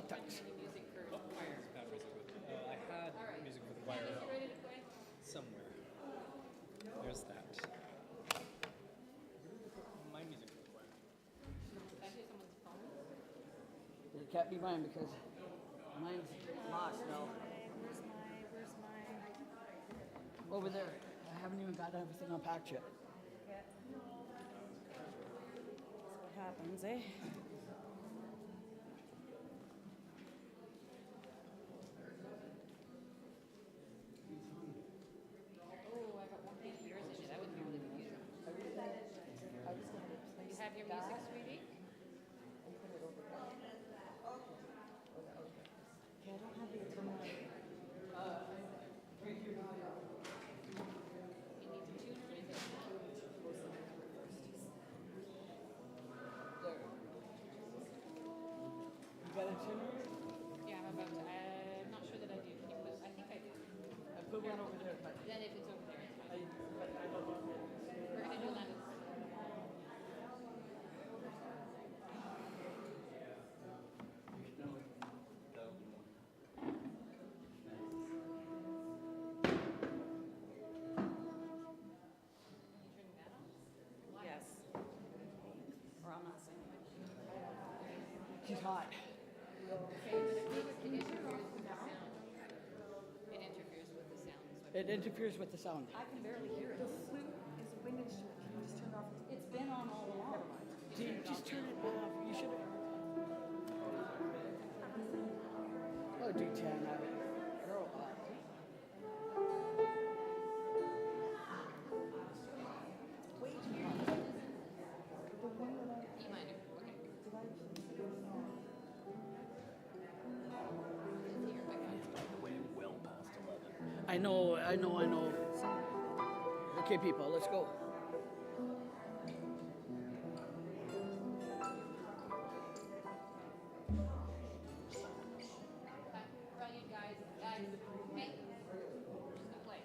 Thanks. Any music for choir? I had music for the choir Is it ready to play? somewhere. There's that. My music for the choir. Can I hear someone's phone? It can't be mine because mine's lost now. Where's my? Over there. I haven't even got everything unpacked yet. That's what happens, eh? Oh, I got one page of yours in it. That would be really confusing. You have your music, sweetie? Okay, I don't have the terminal. You need to tune or anything? You got it, Tim? Yeah, I'm about to. I'm not sure that I do. Can you put? I think I do. I put one over there, but Then if it's over there, it's fine. I don't know. We're gonna do Lennox. You turning that on? Yes. Or I'm not saying it. She's hot. It interferes with the sound. It interferes with the sound. So It interferes with the sound. I can barely hear it. The flute is a wind instrument. Can you just turn it off? It's been on all along. See, just turn it off. You should have. Oh, do 10. Girl, E minor. Okay. Here, I got it. Way well past 11. I know. Okay, people, let's go. For all you guys, hey, just gonna play.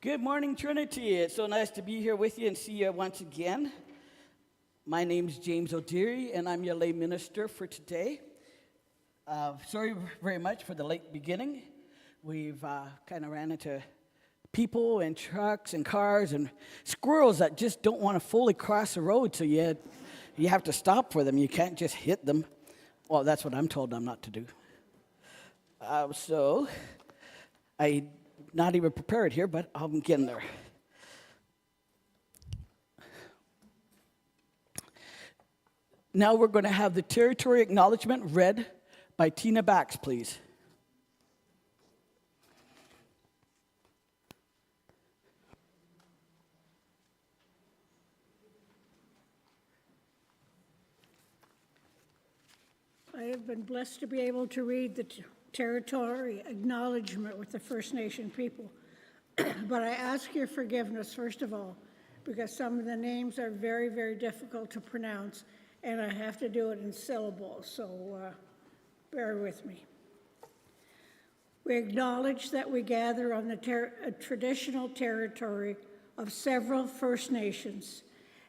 Good morning, Trinity. It's so nice to be here with you and see you once again. My name's James O'Deary, and I'm your lay minister for today. Sorry very much for the late beginning. We've kind of ran into people and trucks and cars and squirrels that just don't want to fully cross the road, so you have to stop for them. You can't just hit them. Well, that's what I'm told I'm not to do. So I not even prepared here, but I'm getting there. Now we're going to have the territory acknowledgement read by Tina Bax, please. I have been blessed to be able to read the territory acknowledgement with the First Nation people. But I ask your forgiveness, first of all, because some of the names are very, very difficult to pronounce, and I have to do it in syllables, so bear with me. We acknowledge that we gather on the traditional territory of several First Nations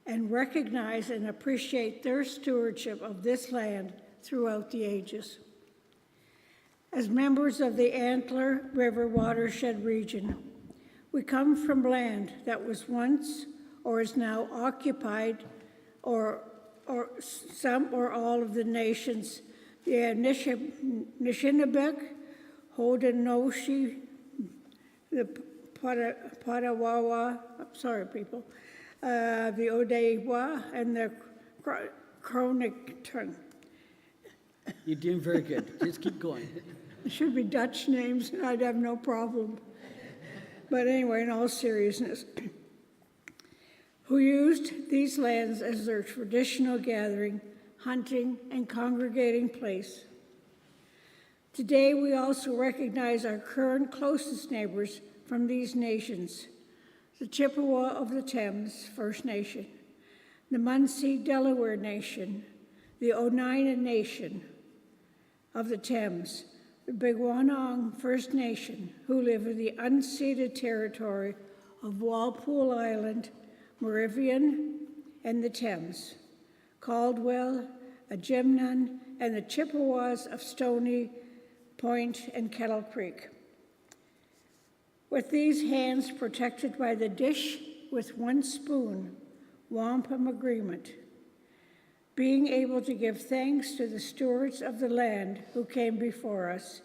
and recognize and appreciate their stewardship of this land throughout the ages. As members of the Antler River watershed region, we come from land that was once or is now occupied or some or all of the nations, the Nishinabek, Haudenosaunee, the Padawawa, sorry people, the Odawa, and the Cronicton. You're doing very good. Just keep going. It should be Dutch names, and I'd have no problem. But anyway, in all seriousness, who used these lands as their traditional gathering, hunting, and congregating place. Today, we also recognize our current closest neighbors from these nations, the Chippewa of the Thames First Nation, the Munsee Delaware Nation, the Oneida Nation of the Thames, the Bigwanong First Nation, who live in the unceded territory of Walpole Island, Moravian, and the Thames, Caldwell, Ajimnan, and the Chippewas of Stony Point and Kettle Creek. With these hands protected by the dish with one spoon, wampum agreement, being able to give thanks to the stewards of the land who came before us,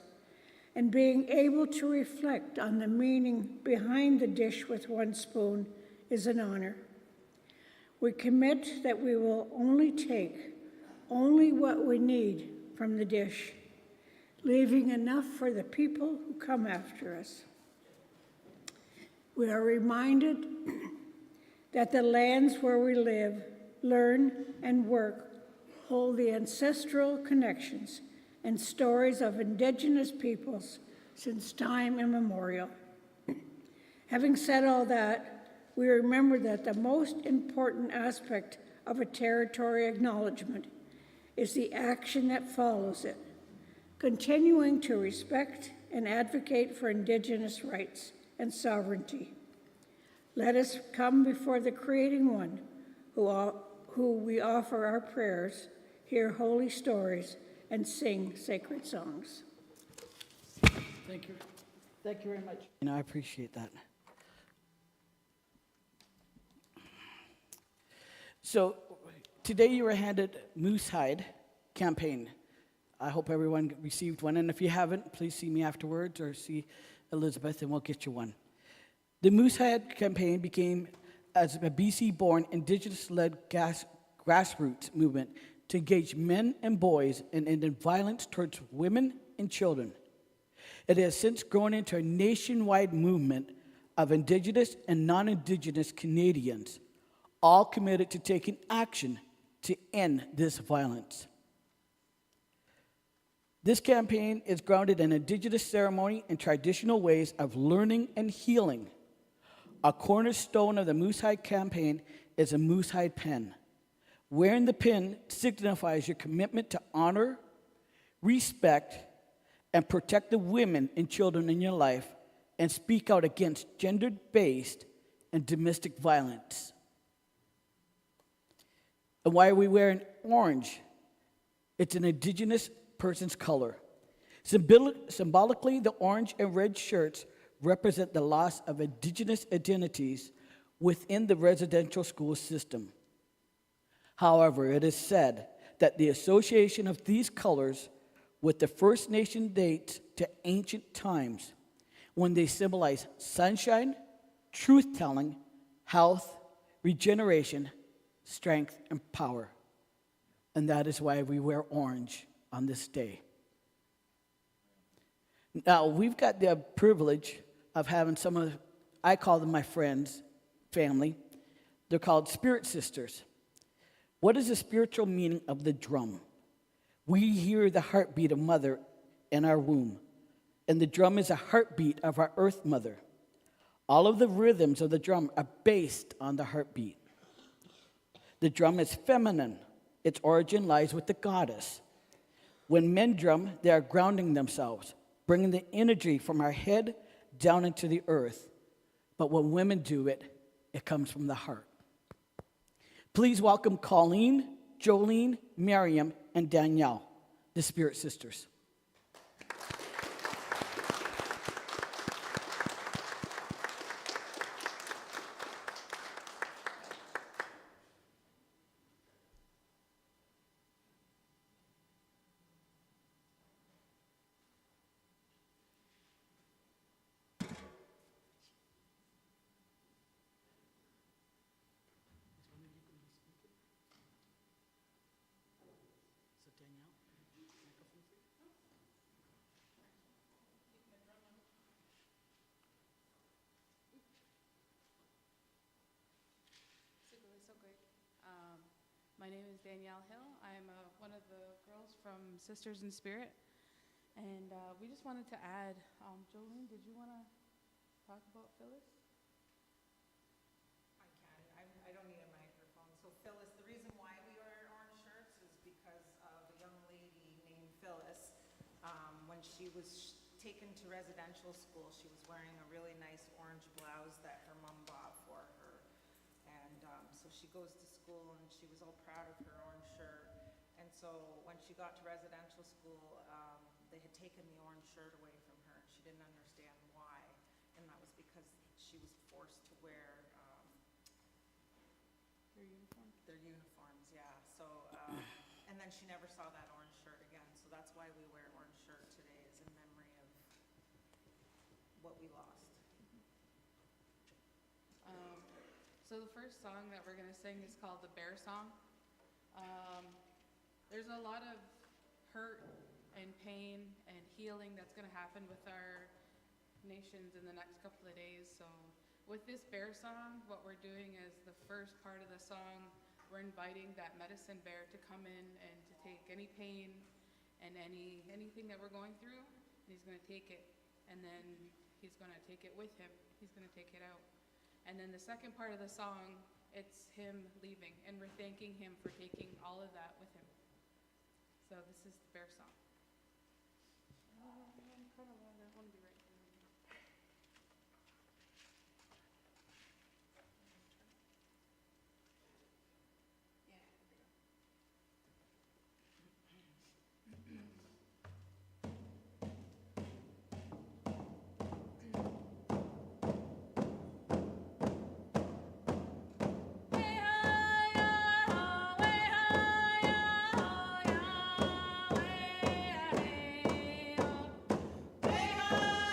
and being able to reflect on the meaning behind the dish with one spoon is an honor. We commit that we will only take what we need from the dish, leaving enough for the people who come after us. We are reminded that the lands where we live, learn, and work hold the ancestral connections and stories of Indigenous peoples since time immemorial. Having said all that, we remember that the most important aspect of a territory acknowledgement is the action that follows it, continuing to respect and advocate for Indigenous rights and sovereignty. Let us come before the Creating One, who we offer our prayers, hear holy stories, and sing sacred songs. Thank you. Thank you very much. I appreciate that. So today you were handed Moose Hide campaign. I hope everyone received one, and if you haven't, please see me afterwards or see Elizabeth, and we'll get you one. The Moose Hide campaign became as a BC-born, Indigenous-led grassroots movement to engage men and boys in ending violence towards women and children. It has since grown into a nationwide movement of Indigenous and non-Indigenous Canadians, all committed to taking action to end this violence. This campaign is grounded in Indigenous ceremony and traditional ways of learning and healing. A cornerstone of the Moose Hide campaign is a moose hide pin. Wearing the pin signifies your commitment to honor, respect, and protect the women and children in your life and speak out against gender-based and domestic violence. And why are we wearing orange? It's an Indigenous person's color. Symbolically, the orange and red shirts represent the loss of Indigenous identities within the residential school system. However, it is said that the association of these colors with the First Nation dates to ancient times when they symbolize sunshine, truth-telling, health, regeneration, strength, and power. And that is why we wear orange on this day. Now, we've got the privilege of having some of, I call them my friends, family. They're called spirit sisters. What is the spiritual meaning of the drum? We hear the heartbeat of mother in our womb, and the drum is a heartbeat of our earth mother. All of the rhythms of the drum are based on the heartbeat. The drum is feminine. Its origin lies with the goddess. When men drum, they are grounding themselves, bringing the energy from our head down into the earth. But when women do it, it comes from the heart. Please welcome Colleen, Jolene, Miriam, and Danielle, the Spirit Sisters. So great. My name is Danielle Hale. I'm one of the girls from Sisters in Spirit. And we just wanted to add, Jolene, did you want to talk about Phyllis? I can. I don't need a microphone. So Phyllis, the reason why we wear orange shirts is because of a young lady named Phyllis. When she was taken to residential school, she was wearing a really nice orange blouse that her mom bought for her. And so she goes to school and she was all proud of her orange shirt. And so when she got to residential school, they had taken the orange shirt away from her and she didn't understand why. And that was because she was forced to wear Your uniform? their uniforms, yeah. So, and then she never saw that orange shirt again. So that's why we wear orange shirt today, is in memory of what we lost. So the first song that we're going to sing is called the Bear Song. There's a lot of hurt and pain and healing that's going to happen with our nations in the next couple of days. So with this bear song, what we're doing is the first part of the song, we're inviting that medicine bear to come in and to take any pain and anything that we're going through, and he's going to take it, and then he's going to take it with him. He's going to take it out. And then the second part of the song, it's him leaving, and we're thanking him for taking all of that with him. So this is the bear song. I'm kind of loud. I want to be right here. Hey,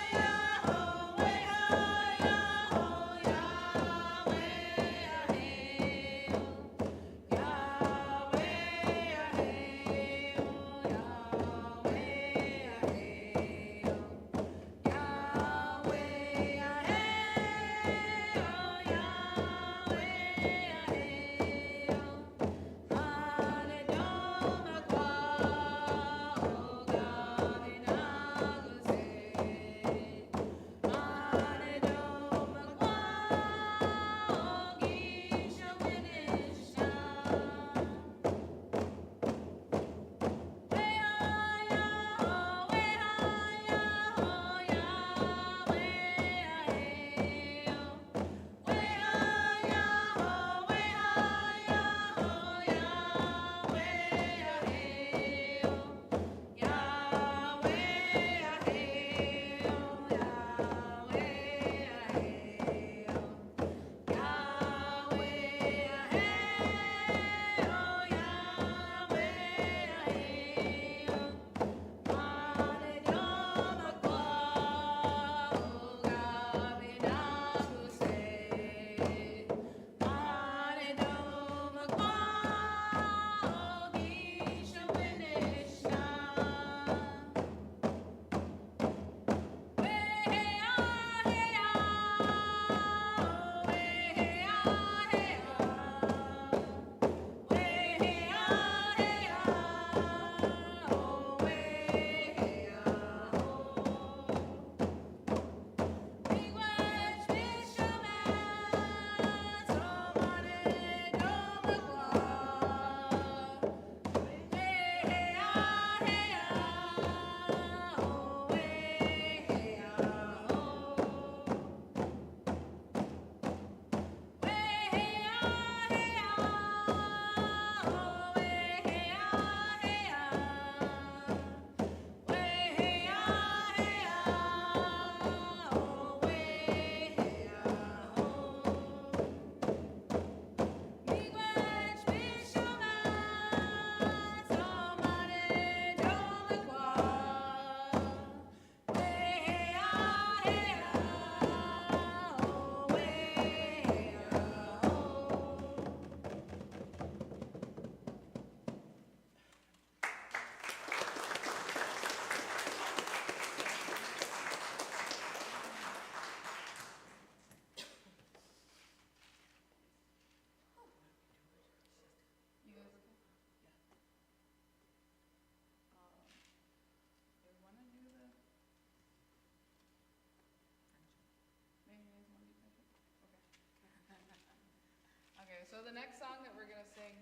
Okay, so the next song that we're gonna sing,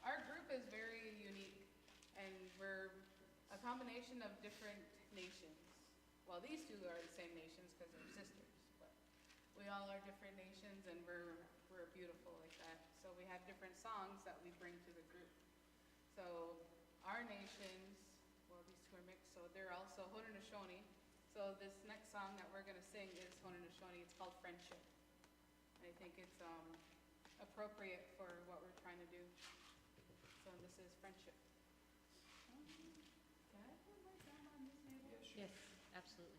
our group is very unique, and we're a combination of different nations. Well, these two are the same nations because they're sisters, but we all are different nations, and we're beautiful like that. So we have different songs that we bring to the group. So our nations, well, these two are mixed, so they're also Haudenosaunee. So this next song that we're gonna sing is Haudenosaunee. It's called Friendship. I think it's appropriate for what we're trying to do. So this is Friendship. Can I put my thumb on this maybe? Yes, absolutely.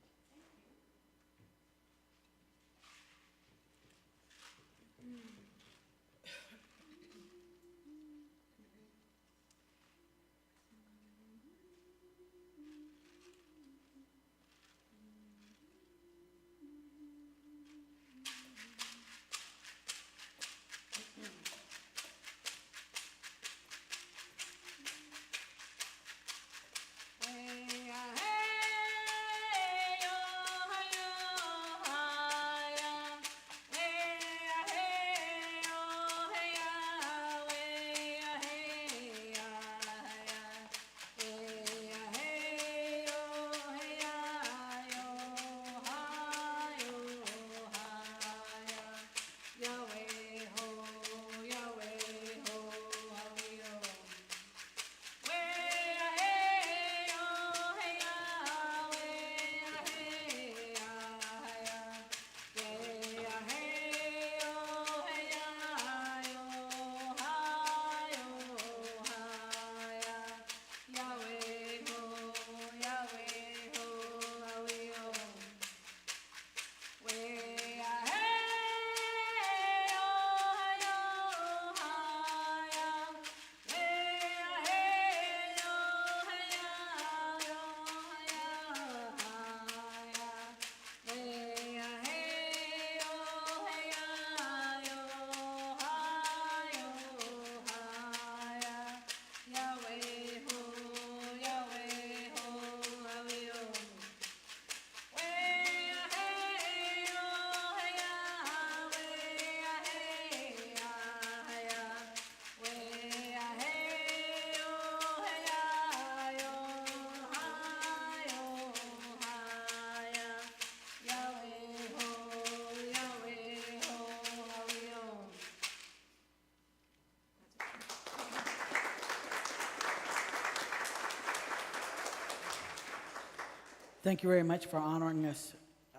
Thank you very much for honoring us.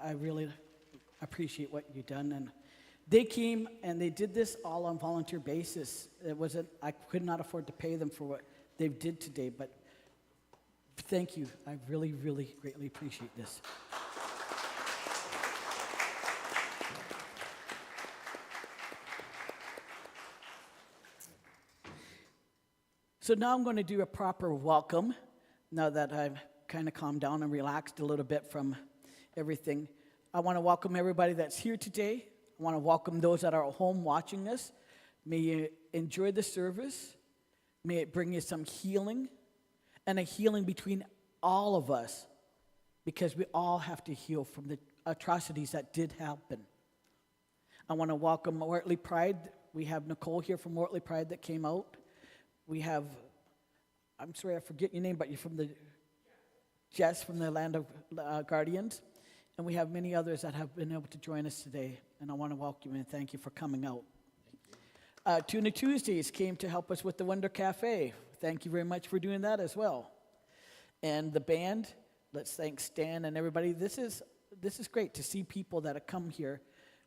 I really appreciate what you've done. And they came and they did this all on volunteer basis. It wasn't, I could not afford to pay them for what they did today, but thank you. I really, really greatly appreciate this. So now I'm going to do a proper welcome, now that I've kind of calmed down and relaxed a little bit from everything. I want to welcome everybody that's here today. I want to welcome those that are at home watching us. May you enjoy the service. May it bring you some healing, and a healing between all of us, because we all have to heal from the atrocities that did happen. I want to welcome Wortley Pride. We have Nicole here from Wortley Pride that came out. We have, I'm sorry, I forget your name, but you're from the, Jess from the Land of Guardians. And we have many others that have been able to join us today. And I want to welcome you and thank you for coming out. Tuna Tuesdays came to help us with the Wonder Cafe. Thank you very much for doing that as well. And the band, let's thank Stan and everybody. This is great to see people that have come here,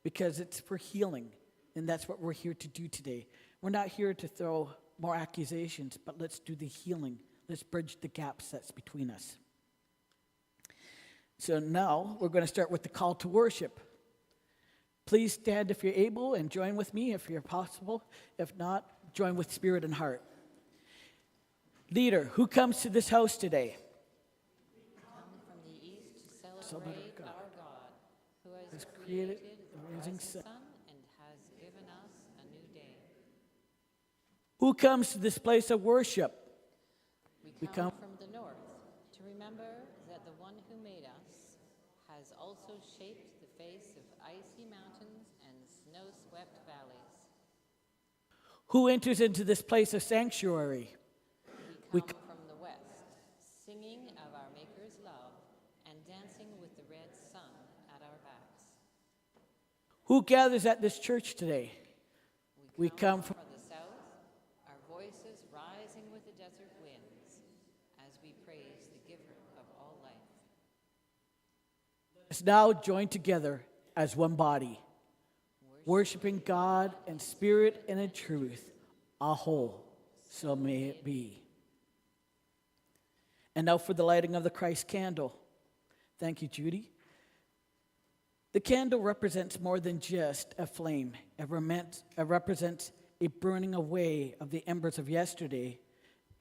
because it's for healing. And that's what we're here to do today. We're not here to throw more accusations, but let's do the healing. Let's bridge the gaps that's between us. So now we're going to start with the call to worship. Please stand if you're able and join with me if you're possible. If not, join with spirit and heart. Leader, who comes to this house today? We come from the east to celebrate our God, who has created the rising sun and has given us a new day. Who comes to this place of worship? We come from the north to remember that the one who made us has also shaped the face of icy mountains and snow-swept valleys. Who enters into this place of sanctuary? We come from the west, singing of our Maker's love and dancing with the red sun at our backs. Who gathers at this church today? We come from the south, our voices rising with the desert winds as we praise the giver of all life. Let's now join together as one body, worshiping God in spirit and in truth, a whole, so may it be. And now for the lighting of the Christ candle. Thank you, Judy. The candle represents more than just a flame. It represents a burning away of the embers of yesterday.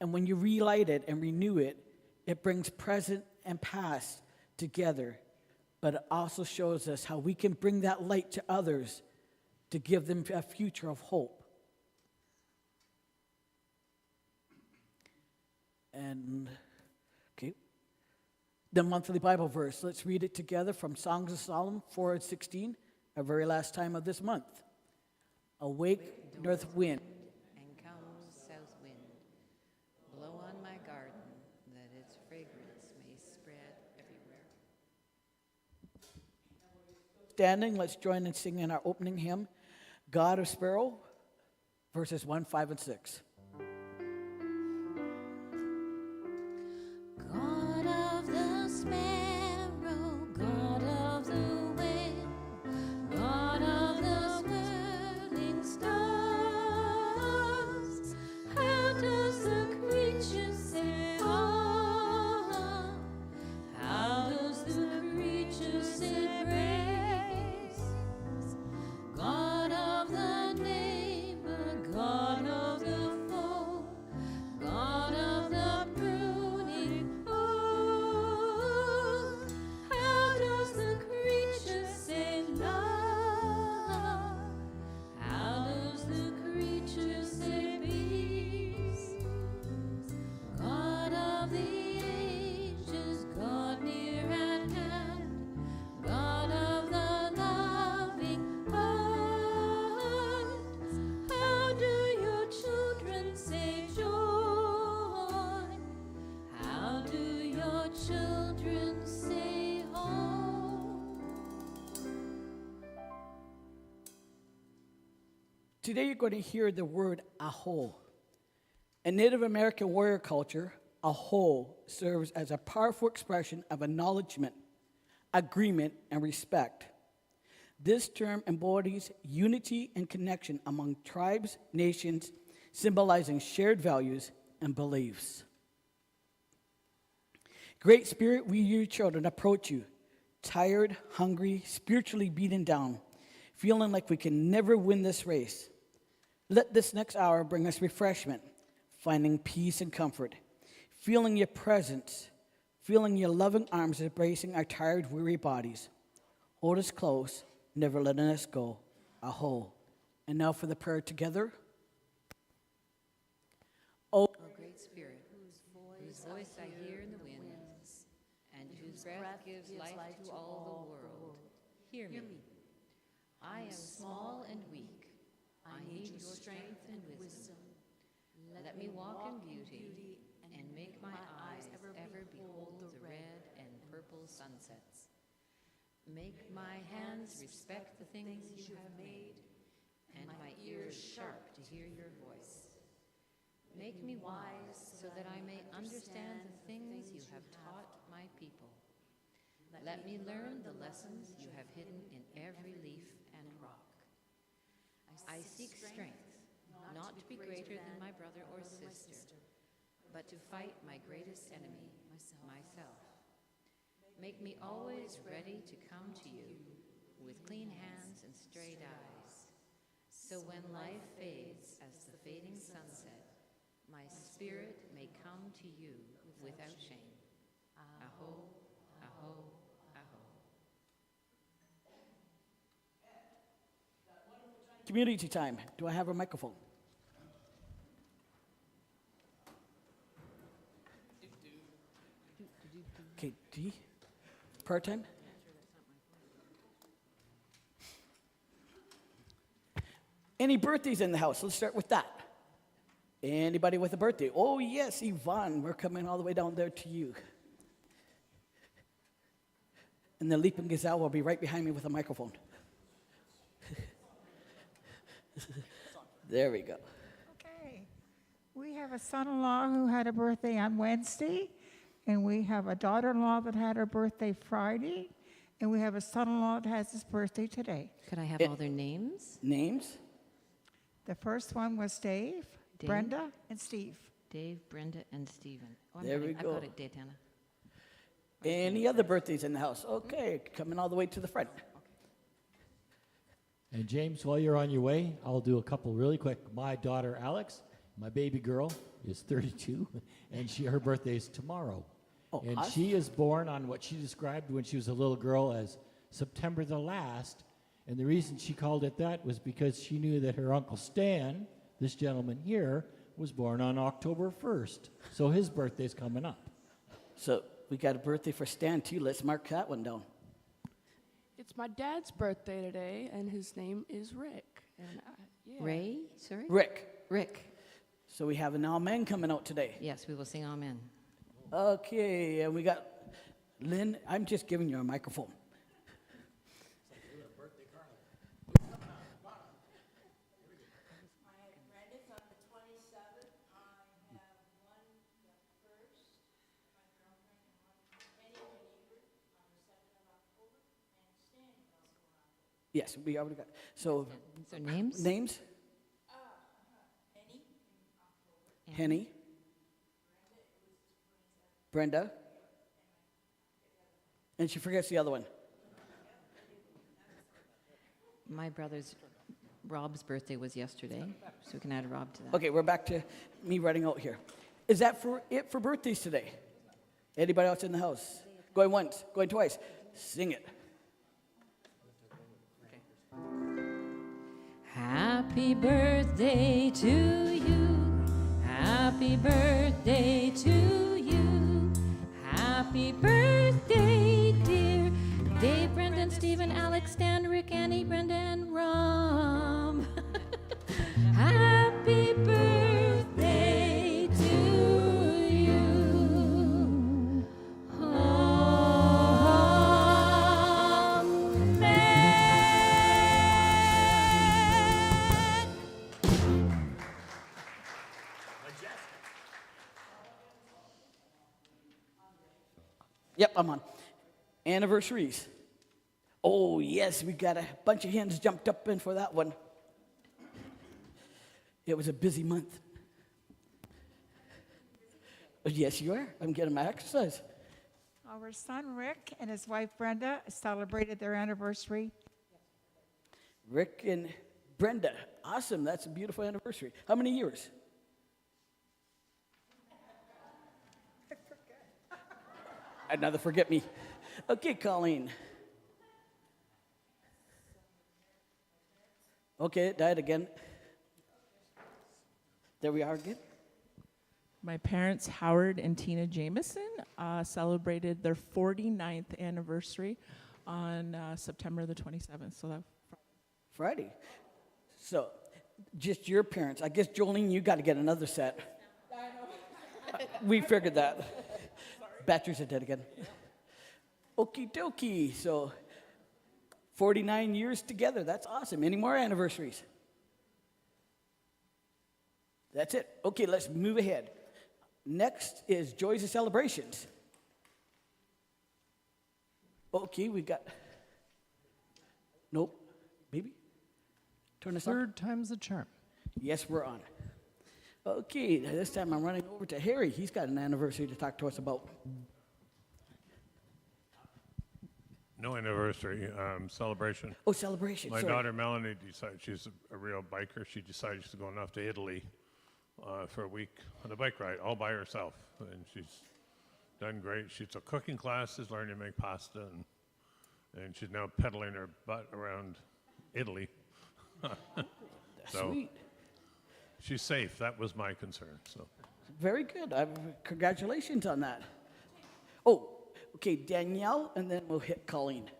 And when you relight it and renew it, it brings present and past together. But it also shows us how we can bring that light to others to give them a future of hope. And, okay, the monthly Bible verse. Let's read it together from Songs of Solomon 4:16, our very last time of this month. Awake, north wind. And come, south wind, blow on my garden, that its fragrance may spread everywhere. Standing, let's join in singing our opening hymn, God of Sparrow, verses 1, 5, and 6. God of the sparrow, God of the wind, God of the swirling stars, how does the creature say, oh, how does the creature say praise? God of the neighbor, God of the foe, God of the pruning, oh, how does the creature say love? How does the creature say peace? God of the ages, God near at hand, God of the loving heart, how do your children say joy? How do your children say home? Today you're going to hear the word aho. In Native American warrior culture, aho serves as a powerful expression of acknowledgement, agreement, and respect. This term embodies unity and connection among tribes, nations, symbolizing shared values and beliefs. Great Spirit, we, your children, approach you, tired, hungry, spiritually beaten down, feeling like we can never win this race. Let this next hour bring us refreshment, finding peace and comfort, feeling your presence, feeling your loving arms embracing our tired, weary bodies. Hold us close, never letting us go. Aho. And now for the prayer together. Oh, O great Spirit, whose voice I hear in the winds, and whose breath gives life to all the world, hear me. I am small and weak. I need your strength and wisdom. Let me walk in beauty and make my eyes ever behold the red and purple sunsets. Make my hands respect the things you have made, and my ears sharp to hear your voice. Make me wise so that I may understand the things you have taught my people. Let me learn the lessons you have hidden in every leaf and rock. I seek strength, not to be greater than my brother or sister, but to fight my greatest enemy, myself. Make me always ready to come to you with clean hands and straight eyes, so when life fades as the fading sunset, my spirit may come to you without shame. Aho, aho, aho. community time. Do I have a microphone? Okay, D. Prayer time? Any birthdays in the house? Let's start with that. Anybody with a birthday? Oh, yes, Yvonne, we're coming all the way down there to you. And the Leaping Gazelle will be right behind me with a microphone. There we go. Okay. We have a son-in-law who had a birthday on Wednesday, and we have a daughter-in-law that had her birthday Friday, and we have a son-in-law that has his birthday today. Could I have all their names? Names? The first one was Dave, Dave? Brenda, and Steve. Dave, Brenda, and Stephen. Oh, There we I've go. got it, Daytana. Any other birthdays in the house? Okay, coming all the way to the front. And James, while you're on your way, I'll do a couple really quick. My daughter Alex, my baby girl, is 32, and her birthday is tomorrow. Oh, and awesome. she is born on what she described when she was a little girl as September the last. And the reason she called it that was because she knew that her Uncle Stan, this gentleman here, was born on October 1st. So his birthday's coming up. So we got a birthday for Stan, too. Let's mark that one down. It's my dad's birthday today, and his name is Rick. And yeah. Ray, sorry? Rick. Rick. So we have an amen coming out today. Yes, we will sing amen. Okay, and we got Lynn. I'm just giving you a microphone. Yes, we already got. So, So names? names? Henny. Brenda. And she forgets the other one. My brother's, Rob's birthday was yesterday, so we can add Rob to that. Okay, we're back to me running out here. Is that for it for birthdays today? Anybody else in the house? Going once, going twice. Sing it. Happy birthday to you. Happy birthday to you. Happy birthday, dear Dave, Brendan, Stephen, Alex, Stan, Rick, Annie, Brenda, and Rom. Happy birthday to you. Amen. Yep, I'm on. Anniversaries. Oh, yes, we got a bunch of hands jumped up in for that one. It was a busy month. Yes, you are. I'm getting my exercise. Our son Rick and his wife Brenda celebrated their anniversary. Rick and Brenda. Awesome. That's a beautiful anniversary. How many years? Another forget me. Okay, Colleen. Okay, it died again. There we are again. My parents, Howard and Tina Jameson, celebrated their 49th anniversary on September the 27th. So that Friday. So, just your parents. I guess, Jolene, you got to get another set. We figured that. Batteries are dead again. Okie dokie. So, 49 years together. That's awesome. Any more anniversaries? That's it. Okay, let's move ahead. Next is joys and celebrations. Okay, we got. Nope. Maybe? Turn us on. Third time's the charm. Yes, we're on. Okay, this time I'm running over to Harry. He's got an anniversary to talk to us about. No anniversary, celebration. Oh, celebration. My sorry. daughter Melanie decided she's a real biker. She decided she's going off to Italy for a week on a bike ride all by herself, and she's done great. She took cooking classes, learned to make pasta, and she's now pedaling her butt around Italy. So Sweet. she's safe. That was my concern. So Very good. Congratulations on that. Oh, okay, Danielle, and then we'll hit Colleen.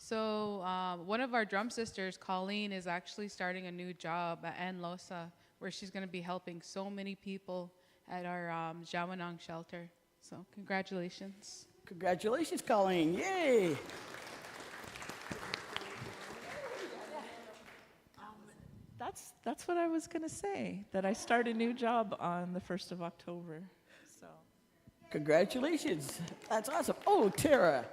So one of our drum sisters, Colleen, is actually starting a new job at Anlosa, where she's going to be helping so many people at our Jawanong shelter. So congratulations. Congratulations, Colleen. Yay. That's what I was going to say, that I start a new job on the 1st of October. So Congratulations. That's awesome. Oh, Tara.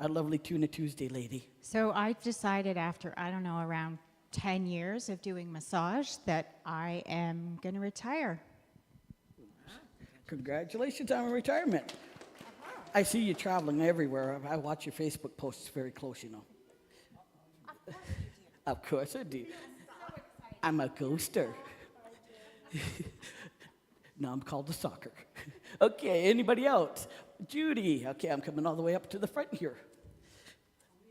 Our lovely Tuna Tuesday lady. So I decided after, I don't know, around 10 years of doing massage that I am going to retire. Congratulations on retirement. I see you traveling everywhere. I watch your Facebook posts very close, you know. Of course I do. I'm a ghoster. Now I'm called a soccer. Okay, anybody else? Judy. Okay, I'm coming all the way up to the front here.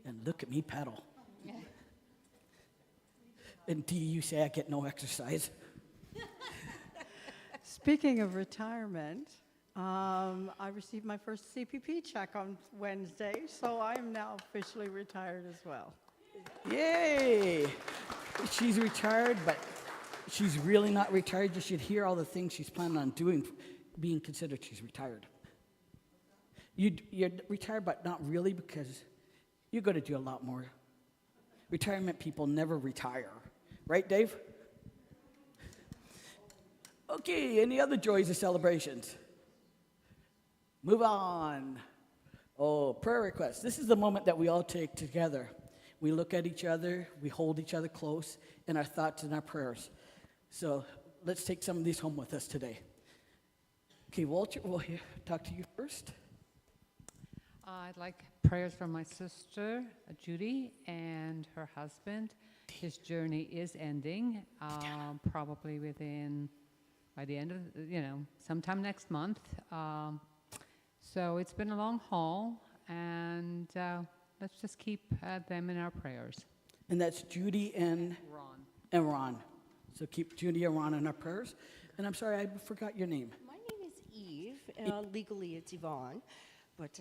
And look at me paddle. And Dee, you say I get no exercise. Speaking of retirement, I received my first CPP check on Wednesday, so I am now officially retired as well. Yay! She's retired, but she's really not retired. You should hear all the things she's planning on doing, being considered she's retired. You're retired, but not really, because you're going to do a lot more. Retirement people never retire. Right, Dave? Okay, any other joys or celebrations? Move on. Oh, prayer requests. This is the moment that we all take together. We look at each other, we hold each other close in our thoughts and our prayers. So let's take some of these home with us today. Okay, Walter, we'll talk to you first. I'd like prayers for my sister, Judy, and her husband. His journey is ending, probably by the end of, sometime next month. So it's been a long haul, and let's just keep them in our prayers. And that's Judy and Ron. And Ron. So keep Judy and Ron in our prayers. And I'm sorry, I forgot your name. My name is Eve. Legally, it's Yvonne. But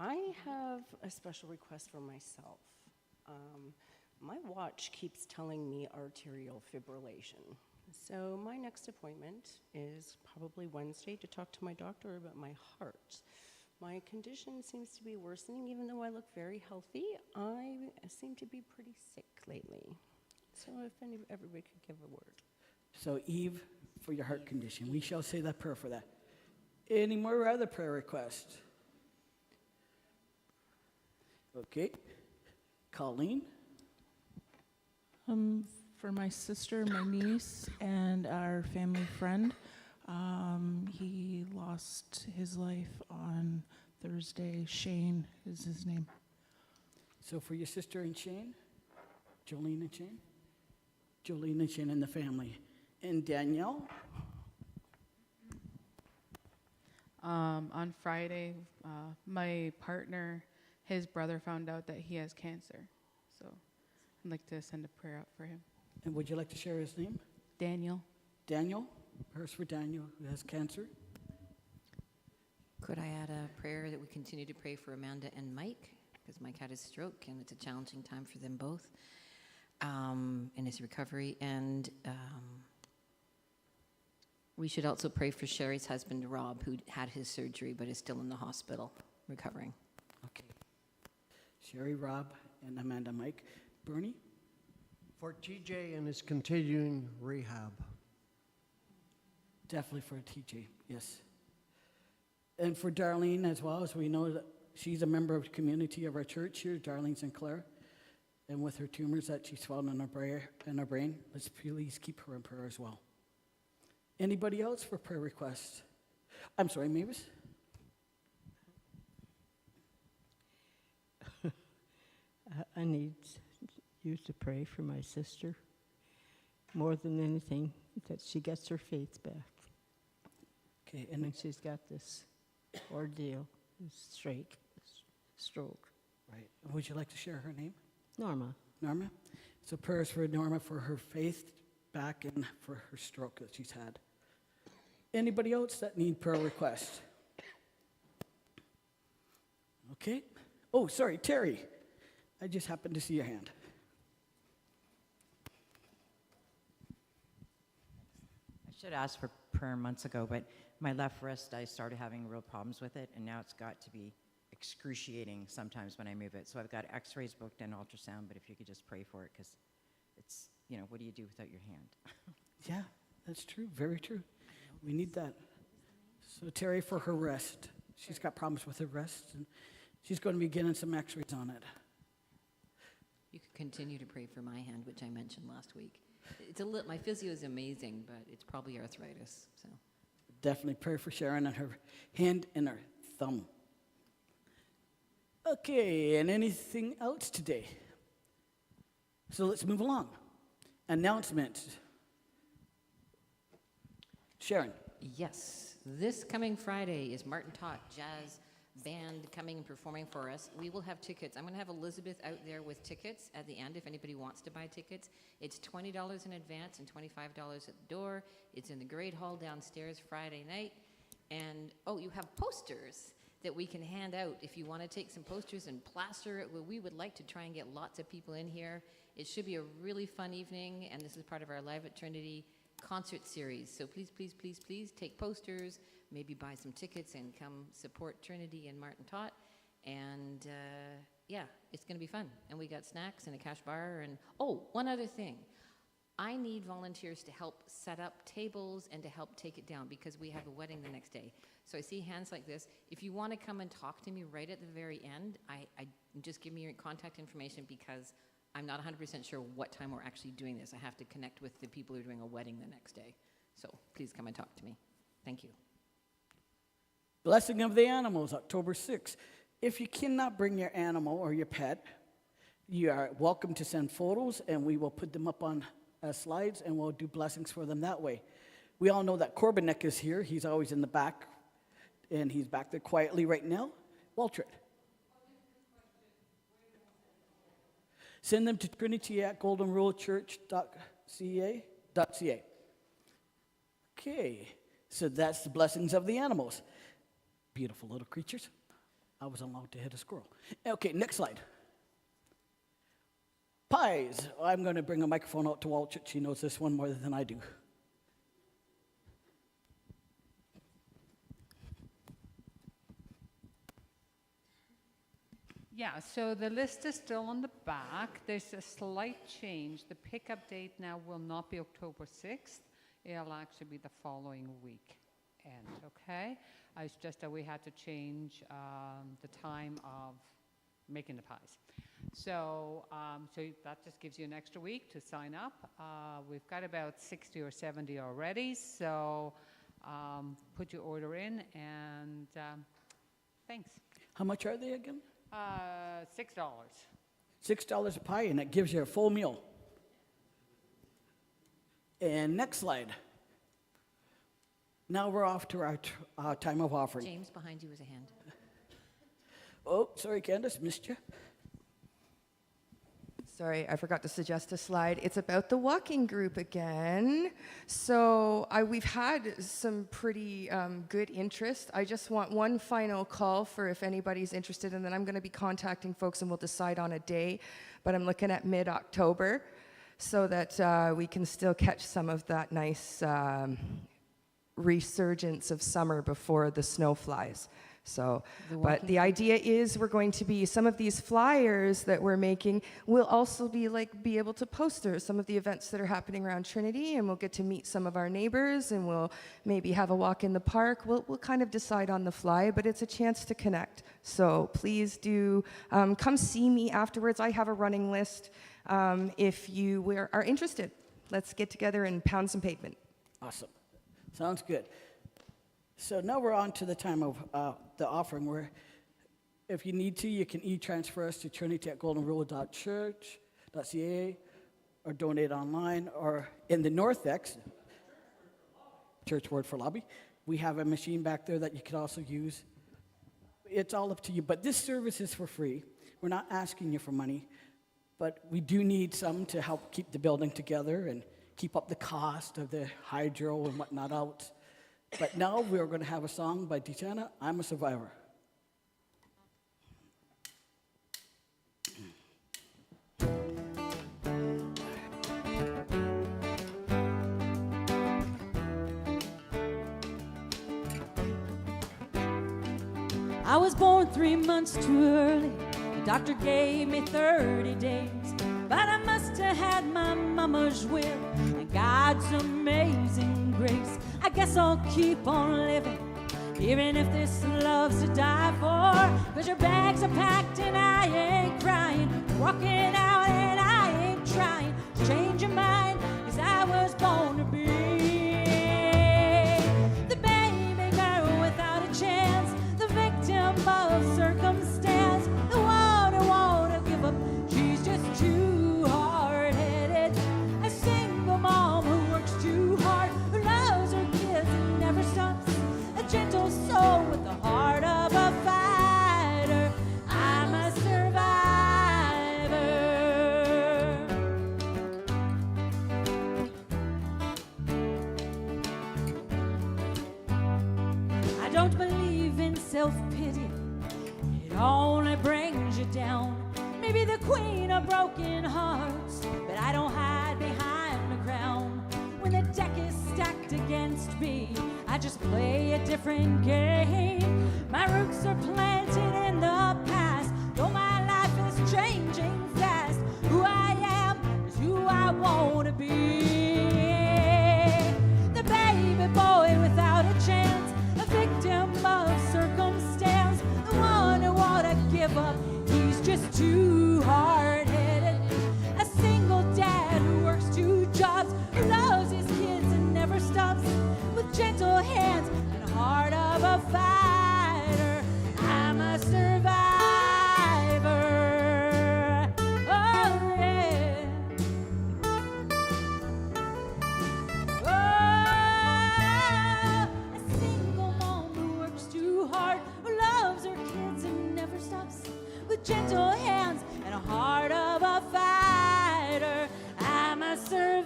I have a special request for myself. My watch keeps telling me arterial fibrillation. So my next appointment is probably Wednesday to talk to my doctor about my heart. My condition seems to be worsening, even though I look very healthy. I seem to be pretty sick lately. So if everybody could give a word. So Eve, for your heart condition, we shall say that prayer for that. Any more other prayer requests? Okay. Colleen? For my sister, my niece, and our family friend. He lost his life on Thursday. Shane is his name. So for your sister and Shane? Jolene and Shane? Jolene and Shane and the family. And Danielle? On Friday, my partner, his brother found out that he has cancer. So I'd like to send a prayer out for him. And would you like to share his name? Daniel. Daniel? Prayers for Daniel, who has cancer. Could I add a prayer that we continue to pray for Amanda and Mike, because Mike had his stroke, and it's a challenging time for them both in his recovery. And we should also pray for Sherry's husband, Rob, who had his surgery but is still in the hospital recovering. Okay. Sherry, Rob, and Amanda, Mike. Bernie? For TJ and his continuing rehab. Definitely for TJ, yes. And for Darlene as well, as we know that she's a member of the community of our church here, Darlene Sinclair. And with her tumors that she's found in her brain, let's please keep her in prayer as well. Anybody else for prayer requests? I'm sorry, Mavis? I need you to pray for my sister more than anything, that she gets her faith back. Okay, and she's got this ordeal, this stroke. Right. Would you like to share her name? Norma. Norma? So prayers for Norma for her faith back and for her stroke that she's had. Anybody else that need prayer requests? Okay. Oh, sorry, Terry. I just happened to see your hand. I should ask for prayer months ago, but my left wrist, I started having real problems with it, and now it's got to be excruciating sometimes when I move it. So I've got x-rays booked and ultrasound, but if you could just pray for it, because it's, you know, what do you do without your hand? Yeah, that's true, very true. We need that. So Terry, for her wrist, she's got problems with her wrist, and she's going to be getting some x-rays on it. You could continue to pray for my hand, which I mentioned last week. It's my physio is amazing, but it's probably arthritis. So Definitely pray for Sharon and her hand and her thumb. Okay, and anything else today? So let's move along. Announcements. Sharon. yes, this coming Friday is Martin Todd Jazz Band coming and performing for us. We will have tickets. I'm going to have Elizabeth out there with tickets at the end if anybody wants to buy tickets. It's $20 in advance and $25 at the door. It's in the Great Hall downstairs Friday night. And, oh, you have posters that we can hand out if you want to take some posters and plaster it. Well, we would like to try and get lots of people in here. It should be a really fun evening, and this is part of our Live at Trinity concert series. So please, please, please, please take posters, maybe buy some tickets and come support Trinity and Martin Tot. And yeah, it's going to be fun. And we got snacks and a cash bar. And oh, one other thing. I need volunteers to help set up tables and to help take it down because we have a wedding the next day. So I see hands like this. If you want to come and talk to me right at the very end, I just give me your contact information because I'm not 100% sure what time we're actually doing this. I have to connect with the people who are doing a wedding the next day. So please come and talk to me. Thank you. Blessing of the Animals, October 6th. If you cannot bring your animal or your pet, you are welcome to send photos, and we will put them up on slides, and we'll do blessings for them that way. We all know that Corbinek is here. He's always in the back, and he's back there quietly right now. Waltrid. Send them to Trinity at goldenrulechurch.ca. Okay, so that's the blessings of the animals. Beautiful little creatures. I was allowed to hit a squirrel. Okay, next slide. Pies. I'm going to bring a microphone out to Waltrid. She knows this one more than I do. Yeah, so the list is still on the back. There's a slight change. The pickup date now will not be October 6th. It'll actually be the following week. Okay? It's just that we had to change the time of making the pies. So that just gives you an extra week to sign up. We've got about 60 or 70 already, so put your order in, and thanks. How much are they again? $6. $6 a pie, and it gives you a full meal. And next slide. Now we're off to our time of offering. James, behind you is a hand. Oh, sorry, Candace, missed you. Sorry, I forgot to suggest a slide. It's about the walking group again. So we've had some pretty good interest. I just want one final call for if anybody's interested, and then I'm going to be contacting folks and we'll decide on a day. But I'm looking at mid-October so that we can still catch some of that nice resurgence of summer before the snow flies. So, but the idea is we're going to be, some of these flyers that we're making will also be able to poster some of the events that are happening around Trinity, and we'll get to meet some of our neighbors, and we'll maybe have a walk in the park. We'll kind of decide on the fly, but it's a chance to connect. So please do come see me afterwards. I have a running list if you are interested. Let's get together and pound some pavement. Awesome. Sounds good. So now we're on to the time of the offering, where if you need to, you can e-transfer us to Trinity at goldenrule.church.ca or donate online, or in the Northex, church word for lobby, we have a machine back there that you can also use. It's all up to you, but this service is for free. We're not asking you for money, but we do need some to help keep the building together and keep up the cost of the hydro and whatnot out. But now we're going to have a song by Titana, I'm a Survivor. I was born 3 months too early. The doctor gave me 30 days. But I must have had my mama's will and God's amazing grace. I guess I'll keep on living, even if this love's to die for. 'Cause your bags are packed and I ain't crying. Walking out and I ain't trying to change your mind, 'cause I was born to be the baby girl without a chance, the victim of circumstance, the one who won't give up. She's just too hard-headed. A single mom who works too hard, who loves her kids and never stops. A gentle soul with the heart of a fighter. I'm a survivor. I don't believe in self-pity. It only brings you down. Maybe the queen of broken hearts, but I don't hide behind the crown. When the deck is stacked against me, I just play a different game. My roots are planted in the past, though my life is changing fast. Who I am is who I want to be. The baby boy without a chance, a victim of circumstance, the one who wanna give up. He's just too hard-headed. A single dad who works 2 jobs, who loves his kids and never stops. With gentle hands and a heart of a fighter, I'm a survivor. Oh, yeah. Oh, a single mom who works too hard, who loves her kids and never stops. With gentle hands and a heart of a fighter, I'm a survivor.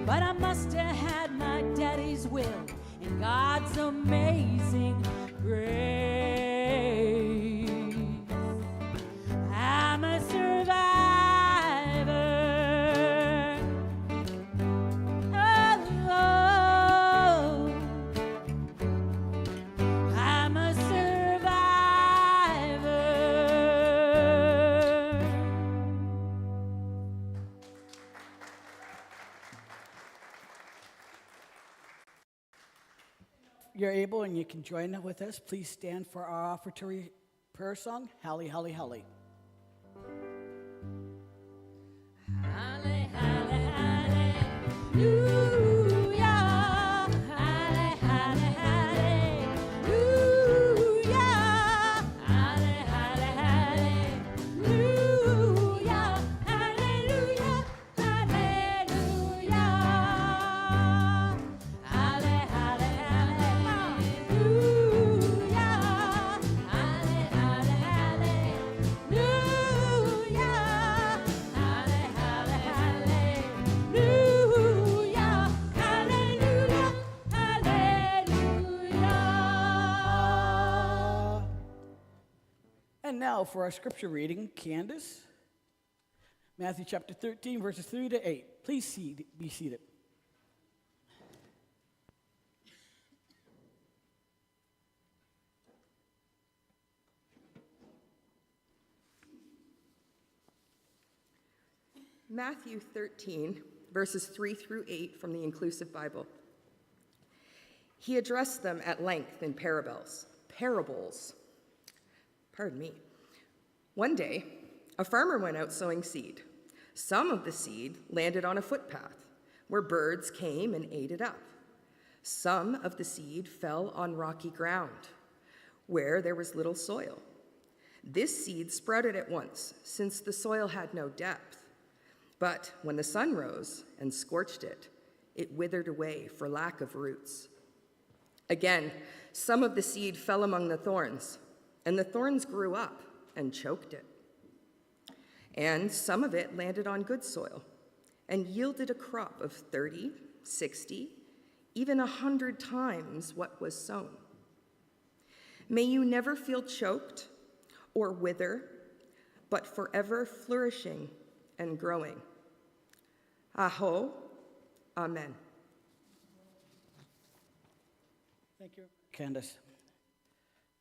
But I must have had my daddy's will and God's amazing grace. I'm a survivor. Oh, I'm a survivor. You're able and you can join with us. Please stand for our offertory prayer song, Hale, Hale, Hale. Hale, hale, hallelujah. Hale, hale, hallelujah. Hale, hale, hallelujah. Hallelujah, hallelujah. Hale, hale, hallelujah. Hale, hale, hallelujah. Hale, hale, hallelujah. Hallelujah, hallelujah. And now for our scripture reading, Candace, Matthew chapter 13, verses 3 to 8. Please be seated. Matthew 13, verses 3 through 8 from the Inclusive Bible. He addressed them at length in parables. Pardon me. One day, a farmer went out sowing seed. Some of the seed landed on a footpath, where birds came and ate it up. Some of the seed fell on rocky ground, where there was little soil. This seed sprouted at once, since the soil had no depth. But when the sun rose and scorched it, it withered away for lack of roots. Again, some of the seed fell among the thorns, and the thorns grew up and choked it. And some of it landed on good soil and yielded a crop of 30, 60, even 100 times what was sown. May you never feel choked or wither, but forever flourishing and growing. Aho, amen. Thank you, Candace.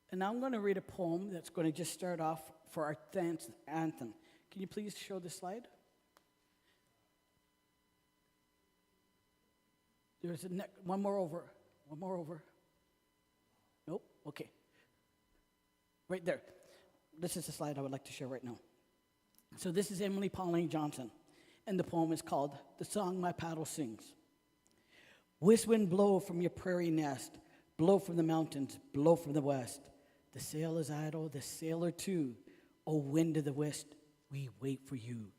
And now I'm going to read a poem that's going to just start off for our dance anthem. Can you please show the slide? There's one more over. One more over. Nope. Okay. Right there. This is the slide I would like to share right now. So this is Emily Pauline Johnson, and the poem is called "The Song My Paddle Sings." West wind blow from your prairie nest, blow from the mountains, blow from the west. The sail is idle, the sailor too. O wind of the west, we wait for you.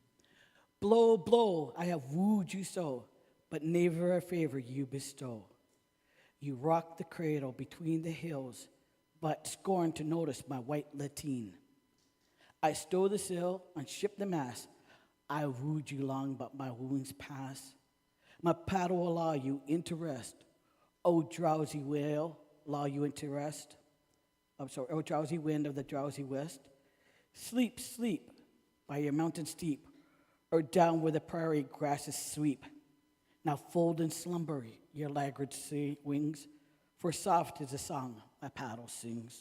Blow, blow, I have wooed you so, but never a favor you bestow. You rock the cradle between the hills, but scorn to notice my white lateen. I stow the sail and ship the mast. I wooed you long, but my wooings pass. My paddle will lull you into rest. O drowsy whale, lull you into rest. O drowsy wind of the drowsy west. Sleep, sleep by your mountain steep, or down where the prairie grasses sweep. Now fold in slumber your laggard wings, for soft is the song my paddle sings.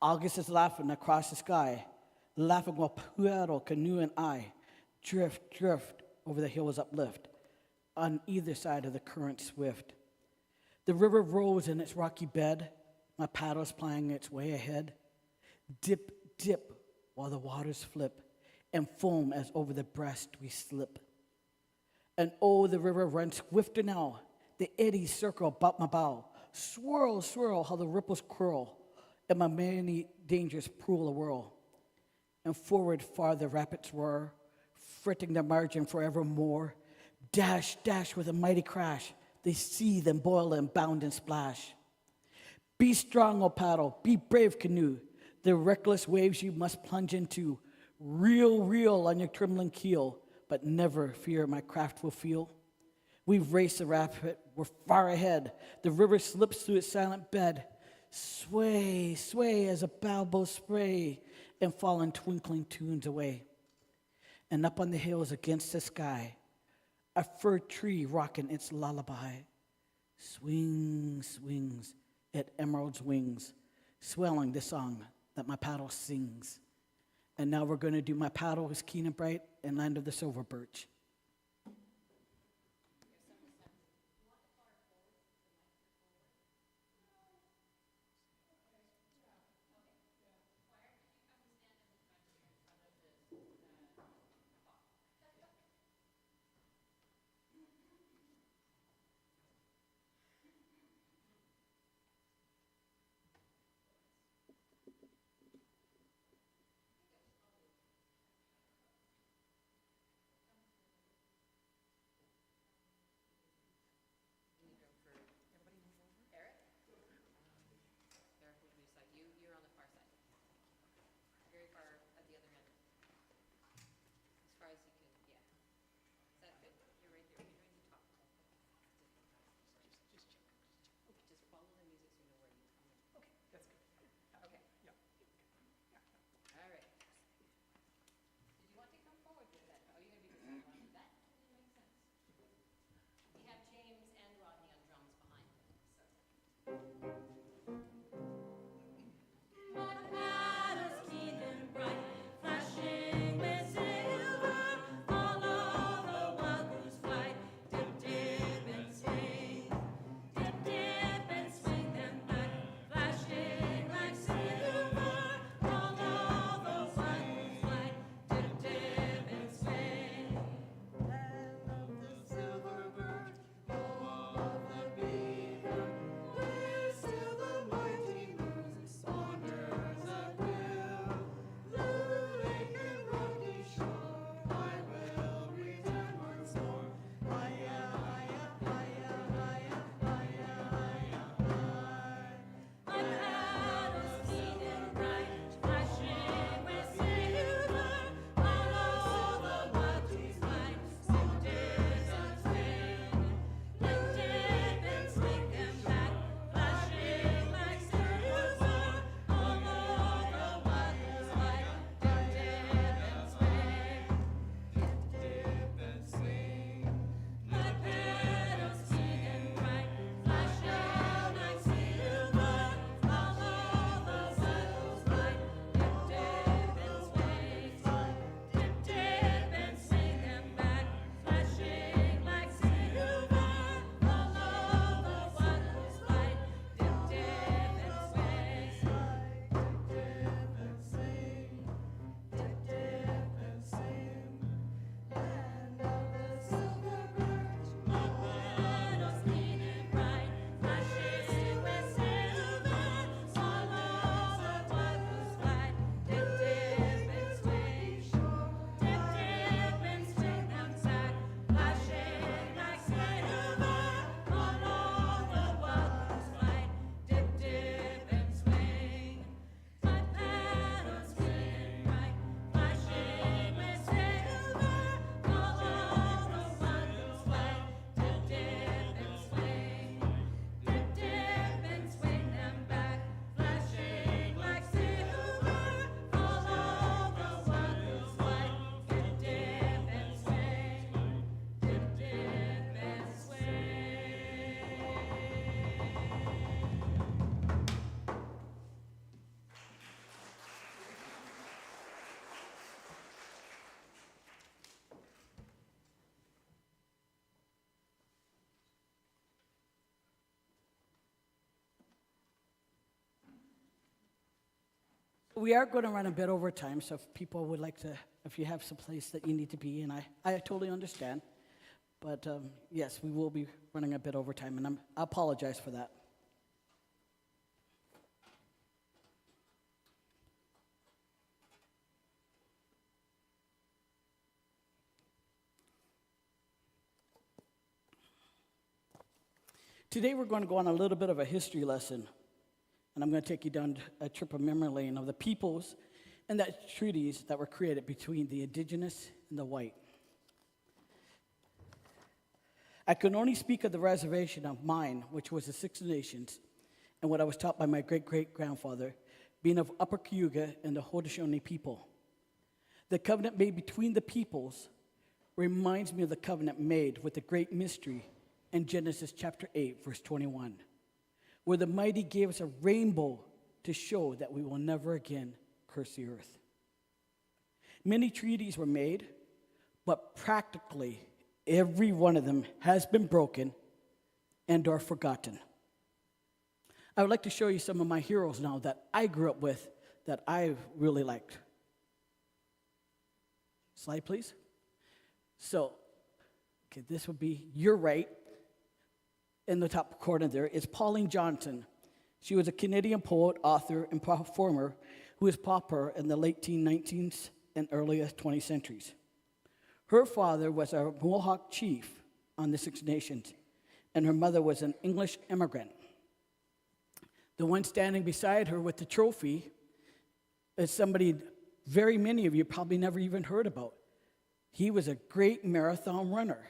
August is laughing across the sky, laughing while paddle, canoe, and I drift, drift over the hills uplift, on either side of the current swift. The river rolls in its rocky bed, my paddle's plying its way ahead. Dip, dip, while the waters flip, and foam as over the breast we slip. And oh, the river runs swifter now, the eddies circle about my bow. Swirl, swirl, how the ripples curl, and my many dangers pool a whirl. And forward far the rapids roar, fretting the margin forevermore. Dash, dash with a mighty crash, they seethe and boil and bound and splash. Be strong, O paddle, be brave, canoe. The reckless waves you must plunge into. Reel, reel on your trembling keel, but never fear my craft will feel. We've raced the rapid, we're far ahead. The river slips through its silent bed. Sway, sway as a bilbow spray, and fall in twinkling tunes away. And up on the hills against the sky, a fir tree rocking its lullaby. Swings, swings at emerald's wings, swelling the song that my paddle sings. And now we're going to do My Paddle is Keen and Bright and Land of the Silver Birch. We're We are going to run a bit over time, so if people would like to, if you have some place that you need to be in, I totally understand. But yes, we will be running a bit over time, and I apologize for that. Today we're going to go on a little bit of a history lesson, and I'm going to take you down a trip of memory lane of the peoples and that treaties that were created between the indigenous and the white. I can only speak of the reservation of mine, which was the Six Nations, and what I was taught by my great-great-grandfather, being of Upper Cayuga and the Haudenosaunee people. The covenant made between the peoples reminds me of the covenant made with the great mystery in Genesis chapter 8, verse 21, where the mighty gave us a rainbow to show that we will never again curse the earth. Many treaties were made, but practically every one of them has been broken and or forgotten. I would like to show you some of my heroes now that I grew up with that I really liked. Slide, please. So, okay, this would be your right. In the top corner there is Pauline Johnson. She was a Canadian poet, author, and performer who was popular in the late 19th and early 20th centuries. Her father was a Mohawk chief on the Six Nations, and her mother was an English immigrant. The one standing beside her with the trophy is somebody very many of you probably never even heard about. He was a great marathon runner.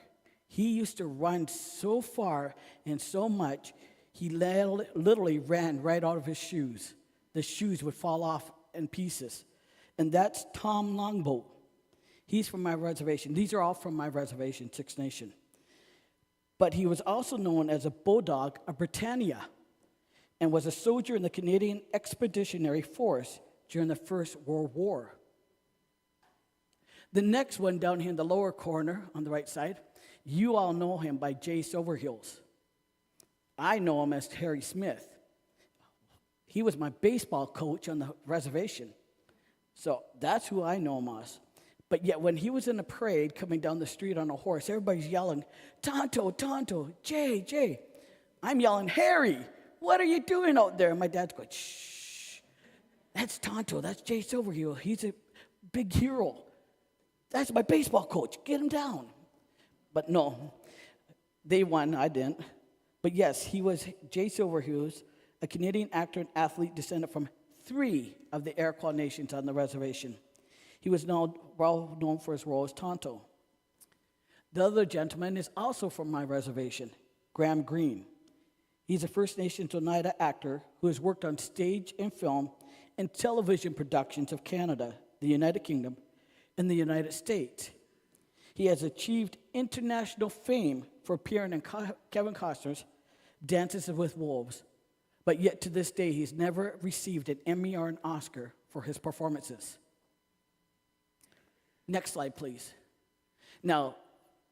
He used to run so far and so much, he literally ran right out of his shoes. The shoes would fall off in pieces. And that's Tom Longboat. He's from my reservation. These are all from my reservation, Six Nation. But he was also known as a Bulldog of Britannia and was a soldier in the Canadian Expeditionary Force during the First World War. The next one down here in the lower corner on the right side, you all know him by Jay Silverheels. I know him as Harry Smith. He was my baseball coach on the reservation. So that's who I know him as. But yet when he was in a parade coming down the street on a horse, everybody's yelling, Tonto, Tonto, Jay, Jay. I'm yelling, Harry, what are you doing out there? And my dad's going, shh. That's Tonto, that's Jay Silverheel. He's a big hero. That's my baseball coach, get him down. But no, they won, I didn't. But yes, he was Jay Silverhughes, a Canadian actor and athlete descended from 3 of the Iroquois nations on the reservation. He was now well known for his role as Tonto. The other gentleman is also from my reservation, Graham Greene. He's a First Nations Oneida actor who has worked on stage and film and television productions of Canada, the United Kingdom, and the United States. He has achieved international fame for appearing in Kevin Costner's Dances with Wolves, but yet to this day, he's never received an Emmy or an Oscar for his performances. Next slide, please. Now,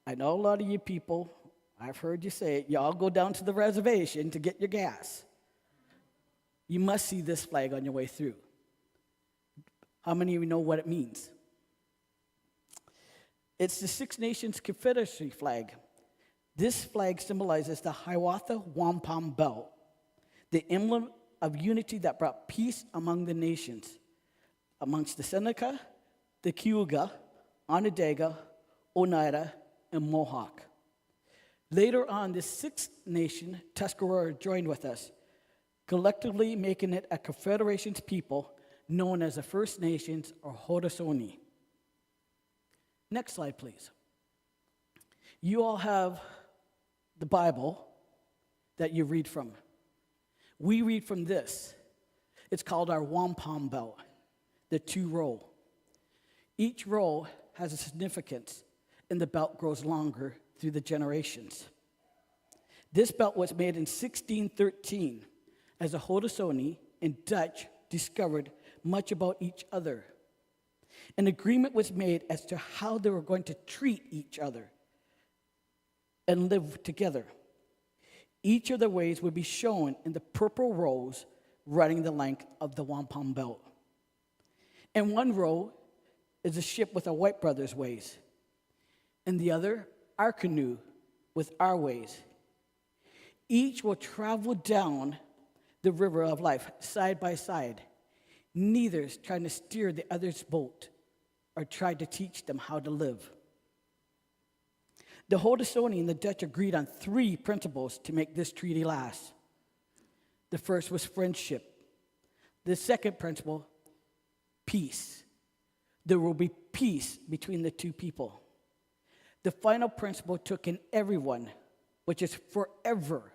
I know a lot of you people, I've heard you say it, y'all go down to the reservation to get your gas. You must see this flag on your way through. How many of you know what it means? It's the Six Nations Confederacy flag. This flag symbolizes the Hiawatha Wampum Belt, the emblem of unity that brought peace among the nations, amongst the Seneca, the Cayuga, Onondaga, Oneida, and Mohawk. Later on, the Sixth Nation, Tuscarora, joined with us, collectively making it a Confederation's people known as the First Nations or Haudenosaunee. Next slide, please. You all have the Bible that you read from. We read from this. It's called our wampum belt, the 2-row. Each row has a significance, and the belt grows longer through the generations. This belt was made in 1613 as the Haudenosaunee and Dutch discovered much about each other. An agreement was made as to how they were going to treat each other and live together. Each of the ways would be shown in the purple rows running the length of the wampum belt. In one row is a ship with our white brothers' ways. In the other, our canoe with our ways. Each will travel down the river of life side by side. Neither is trying to steer the other's boat or try to teach them how to live. The Haudenosaunee and the Dutch agreed on 3 principles to make this treaty last. The first was friendship. The second principle, peace. There will be peace between the 2 people. The final principle took in everyone, which is forever.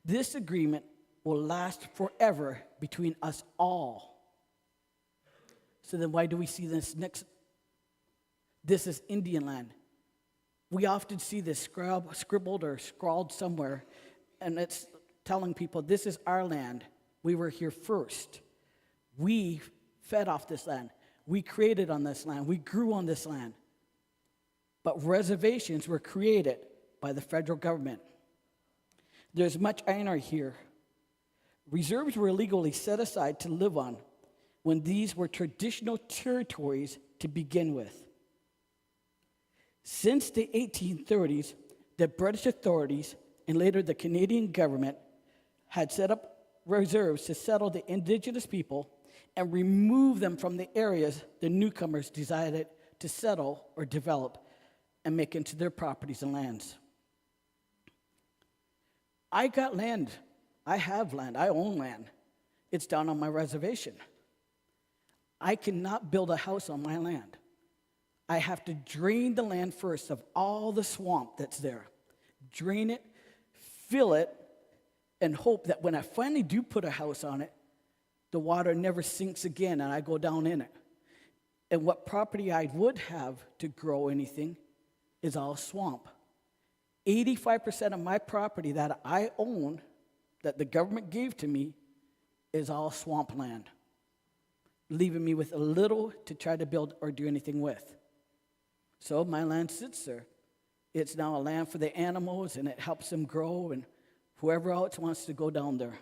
This agreement will last forever between us all. So then why do we see this next? This is Indian land. We often see this scribbled or scrawled somewhere, and it's telling people this is our land. We were here first. We fed off this land. We created on this land. We grew on this land. But reservations were created by the federal government. There's much irony here. Reserves were illegally set aside to live on when these were traditional territories to begin with. Since the 1830s, the British authorities and later the Canadian government had set up reserves to settle the indigenous people and remove them from the areas the newcomers decided to settle or develop and make into their properties and lands. I got land. I have land. I own land. It's down on my reservation. I cannot build a house on my land. I have to drain the land first of all the swamp that's there. Drain it, fill it, and hope that when I finally do put a house on it, the water never sinks again and I go down in it. And what property I would have to grow anything is all swamp. 85% of my property that I own, that the government gave to me, is all swamp land, leaving me with a little to try to build or do anything with. So my land sits there. It's now a land for the animals, and it helps them grow, and whoever else wants to go down there.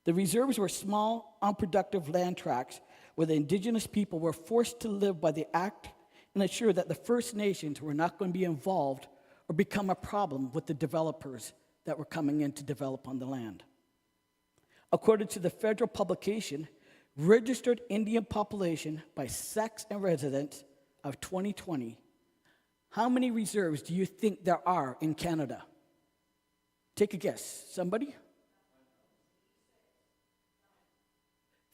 The reserves were small, unproductive land tracts where the indigenous people were forced to live by the act and ensure that the First Nations were not going to be involved or become a problem with the developers that were coming in to develop on the land. According to the federal publication, Registered Indian Population by Sex and Residence of 2020, how many reserves do you think there are in Canada? Take a guess. Somebody?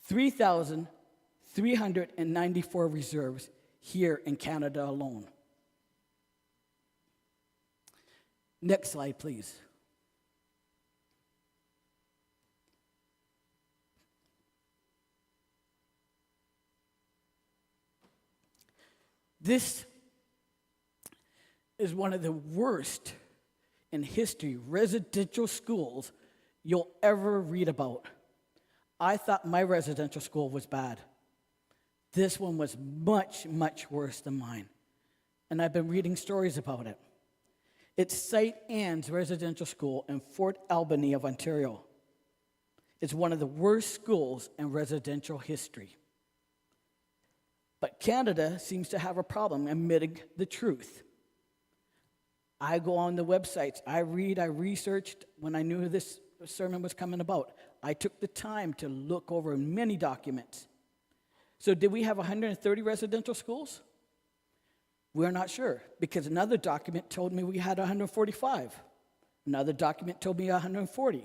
3,394 reserves here in Canada alone. Next slide, please. This is one of the worst in history residential schools you'll ever read about. I thought my residential school was bad. This one was much, much worse than mine. And I've been reading stories about it. It's St. Anne's Residential School in Fort Albany of Ontario. It's one of the worst schools in residential history. But Canada seems to have a problem admitting the truth. I go on the websites, I read, I researched when I knew this sermon was coming about. I took the time to look over many documents. So did we have 130 residential schools? We're not sure, because another document told me we had 145. Another document told me 140.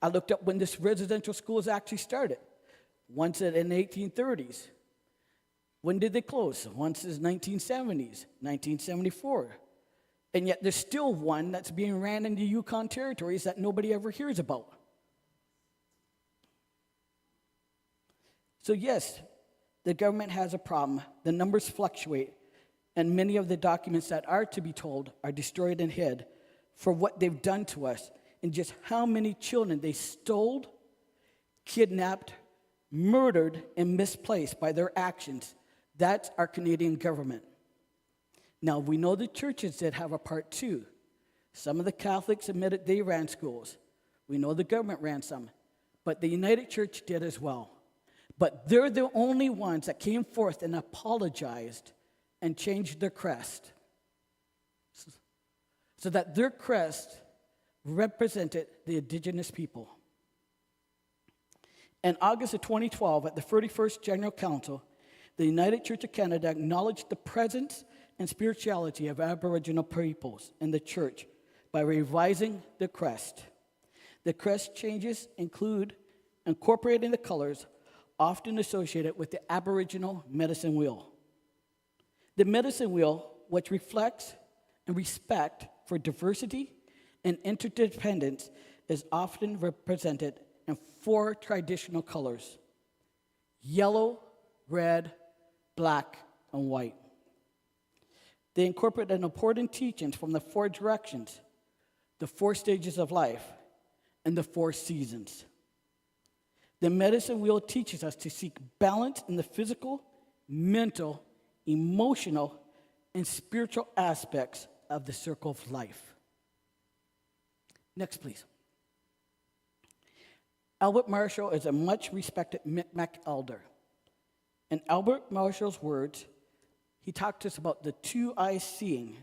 I looked up when this residential schools actually started. One said in the 1830s. When did they close? One says 1970s, 1974. And yet there's still one that's being ran in the Yukon territories that nobody ever hears about. So yes, the government has a problem. The numbers fluctuate, and many of the documents that are to be told are destroyed and hid for what they've done to us and just how many children they stole, kidnapped, murdered, and misplaced by their actions. That's our Canadian government. Now, we know the churches did have a part too. Some of the Catholics admitted they ran schools. We know the government ran some. but the United Church did as well. But they're the only ones that came forth and apologized and changed their crest so that their crest represented the indigenous people. In August of 2012, at the 31st General Council, the United Church of Canada acknowledged the presence and spirituality of Aboriginal peoples in the church by revising the crest. The crest changes include incorporating the colors often associated with the Aboriginal medicine wheel. The medicine wheel, which reflects and respect for diversity and interdependence, is often represented in 4 traditional colors: yellow, red, black, and white. They incorporate an important teachings from the 4 directions, the 4 stages of life, and the 4 seasons. The medicine wheel teaches us to seek balance in the physical, mental, emotional, and spiritual aspects of the circle of life. Next, please. Albert Marshall is a much respected Mi'kmaq elder. In Albert Marshall's words, he talked to us about the 2-eye seeing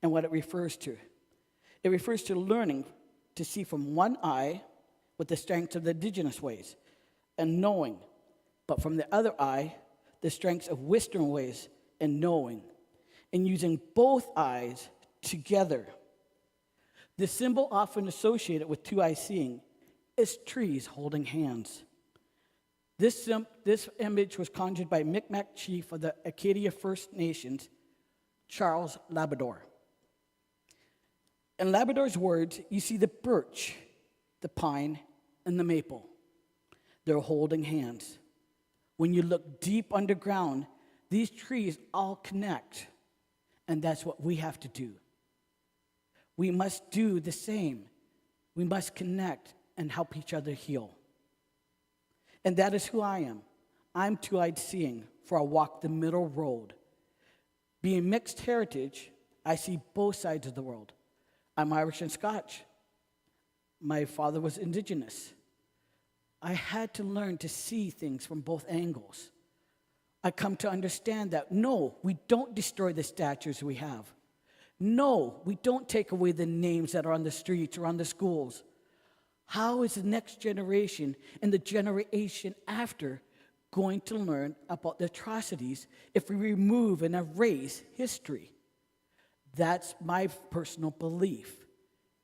and what it refers to. It refers to learning to see from one eye with the strengths of the indigenous ways and knowing, but from the other eye, the strengths of Western ways and knowing, and using both eyes together. The symbol often associated with 2-eye seeing is trees holding hands. This image was conjured by Mi'kmaq chief of the Acadia First Nations, Charles Labrador. In Labrador's words, you see the birch, the pine, and the maple. They're holding hands. When you look deep underground, these trees all connect, and that's what we have to do. We must do the same. We must connect and help each other heal. And that is who I am. I'm 2-eyed seeing, for I walk the middle road. Being mixed heritage, I see both sides of the world. I'm Irish and Scotch. My father was Indigenous. I had to learn to see things from both angles. I come to understand that, no, we don't destroy the statues we have. No, we don't take away the names that are on the streets or on the schools. How is the next generation and the generation after going to learn about the atrocities if we remove and erase history? That's my personal belief,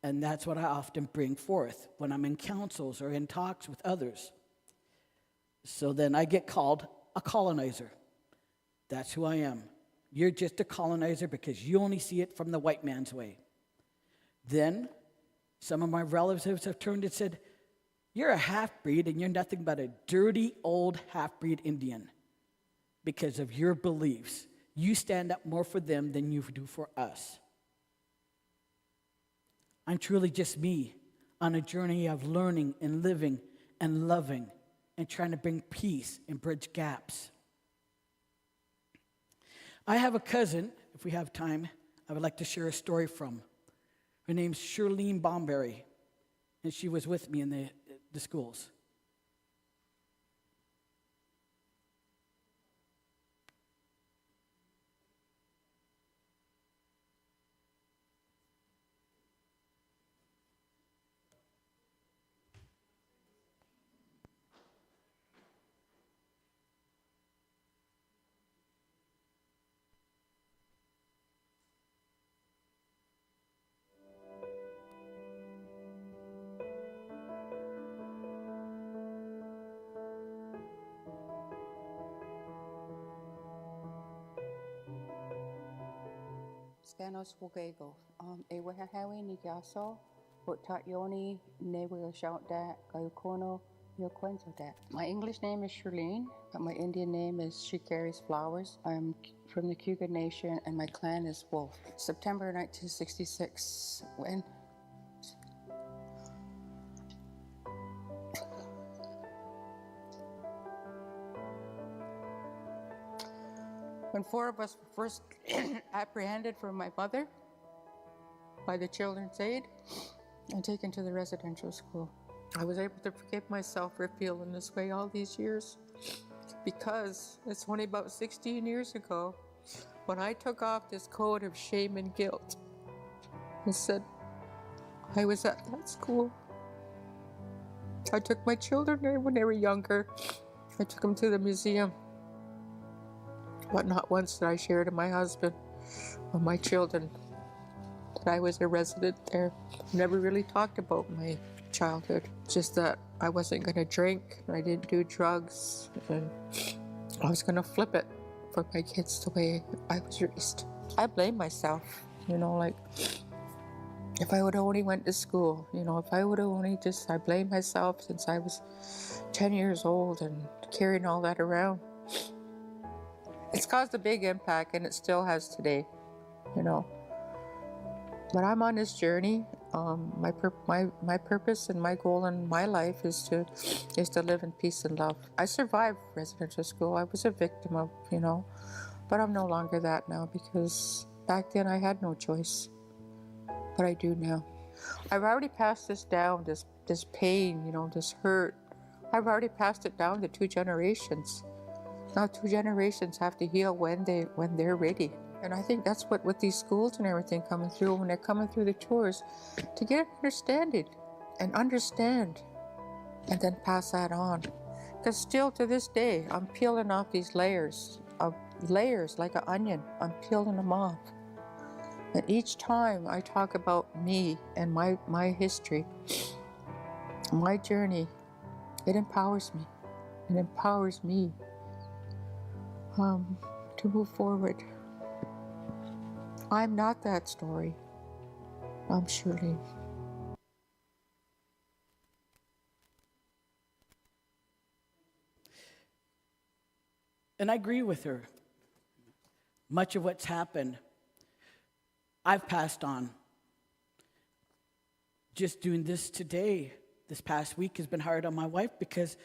and that's what I often bring forth when I'm in councils or in talks with others. So then I get called a colonizer. That's who I am. You're just a colonizer because you only see it from the white man's way. Then some of my relatives have turned and said, you're a half-breed and you're nothing but a dirty old half-breed Indian because of your beliefs. You stand up more for them than you do for us. I'm truly just me on a journey of learning and living and loving and trying to bring peace and bridge gaps. I have a cousin, if we have time, I would like to share a story from. Her name's Shirlene Bomberry, and she was with me in the schools. Scanos Wogego, Ewaha Hawi Nigaso, Botatyoni, Newe Shout Dat, Gayukono, Yoquenzo Dat. My English name is Shirlene, but my Indian name is She Carries Flowers. I'm from the Cayuga Nation and my clan is Wolf. September 1966, when 4 of us were first apprehended from my mother by the Children's Aid and taken to the residential school. I was able to forgive myself for feeling this way all these years, because it's only about 16 years ago when I took off this coat of shame and guilt and said, I was at that school. I took my children there when they were younger. I took them to the museum. But not once did I share to my husband or my children that I was a resident there. Never really talked about my childhood. Just that I wasn't going to drink, and I didn't do drugs, and I was going to flip it for my kids the way I was raised. I blame myself, like if I would have only went to school, if I would have only I blame myself since I was 10 years old and carrying all that around. It's caused a big impact, and it still has today, But I'm on this journey. My purpose and my goal in my life is to live in peace and love. I survived residential school. I was a victim of, but I'm no longer that now, because back then I had no choice. But I do now. I've already passed this down, this pain, this hurt. I've already passed it down to 2 generations. Now 2 generations have to heal when they're ready. And I think that's what with these schools and everything coming through, when they're coming through the tours, to get an understanding and understand and then pass that on. Because still to this day, I'm peeling off these layers like an onion. I'm peeling them off. And each time I talk about me and my history, my journey, it empowers me. It empowers me to move forward. I'm not that story. I'm Shirley. And I agree with her. Much of what's happened, I've passed on. Just doing this today, this past week, has been hard on my wife, because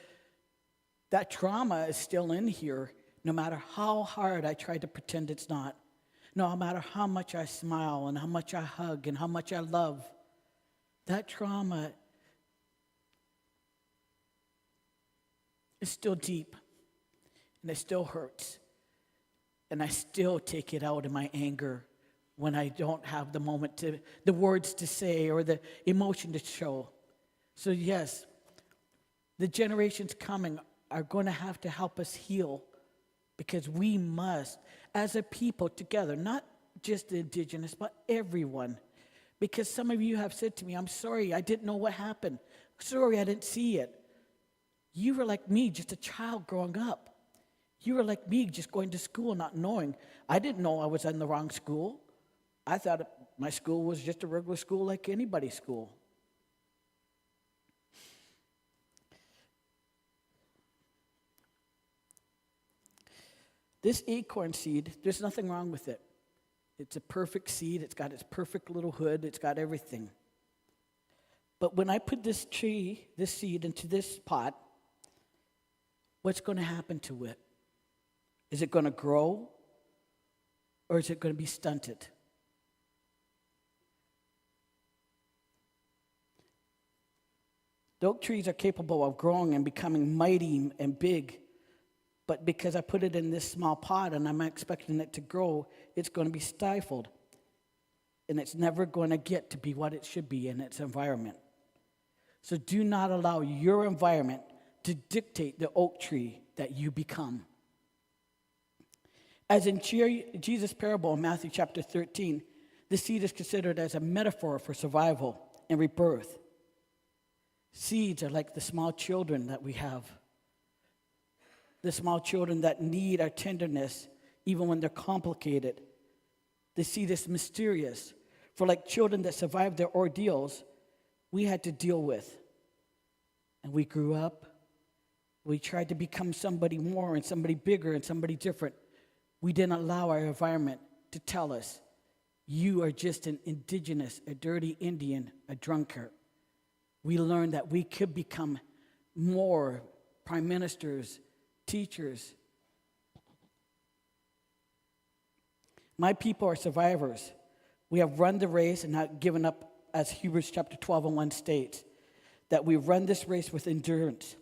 that trauma is still in here, no matter how hard I try to pretend it's not. No matter how much I smile and how much I hug and how much I love, that trauma is still deep, and it still hurts. And I still take it out in my anger when I don't have the words to say or the emotion to show. So yes, the generations coming are going to have to help us heal, because we must, as a people together, not just the Indigenous, but everyone. Because some of you have said to me, I'm sorry, I didn't know what happened. Sorry, I didn't see it. You were like me, just a child growing up. You were like me, just going to school, not knowing. I didn't know I was in the wrong school. I thought my school was just a regular school like anybody's school. This acorn seed, there's nothing wrong with it. It's a perfect seed. It's got its perfect little hood. It's got everything. But when I put this seed into this pot, what's going to happen to it? Is it going to grow, or is it going to be stunted? The oak trees are capable of growing and becoming mighty and big. But because I put it in this small pot and I'm expecting it to grow, it's going to be stifled. And it's never going to get to be what it should be in its environment. So do not allow your environment to dictate the oak tree that you become. As in Jesus' parable in Matthew chapter 13, the seed is considered as a metaphor for survival and rebirth. Seeds are like the small children that we have. The small children that need our tenderness, even when they're complicated. The seed is mysterious. For like children that survived their ordeals, we had to deal with. And we grew up. We tried to become somebody more and somebody bigger and somebody different. We didn't allow our environment to tell us, you are just an indigenous, a dirty Indian, a drunkard. We learned that we could become more prime ministers, teachers. My people are survivors. We have run the race and not given up, as Hebrews chapter 12 and 1 states. that we run this race with endurance.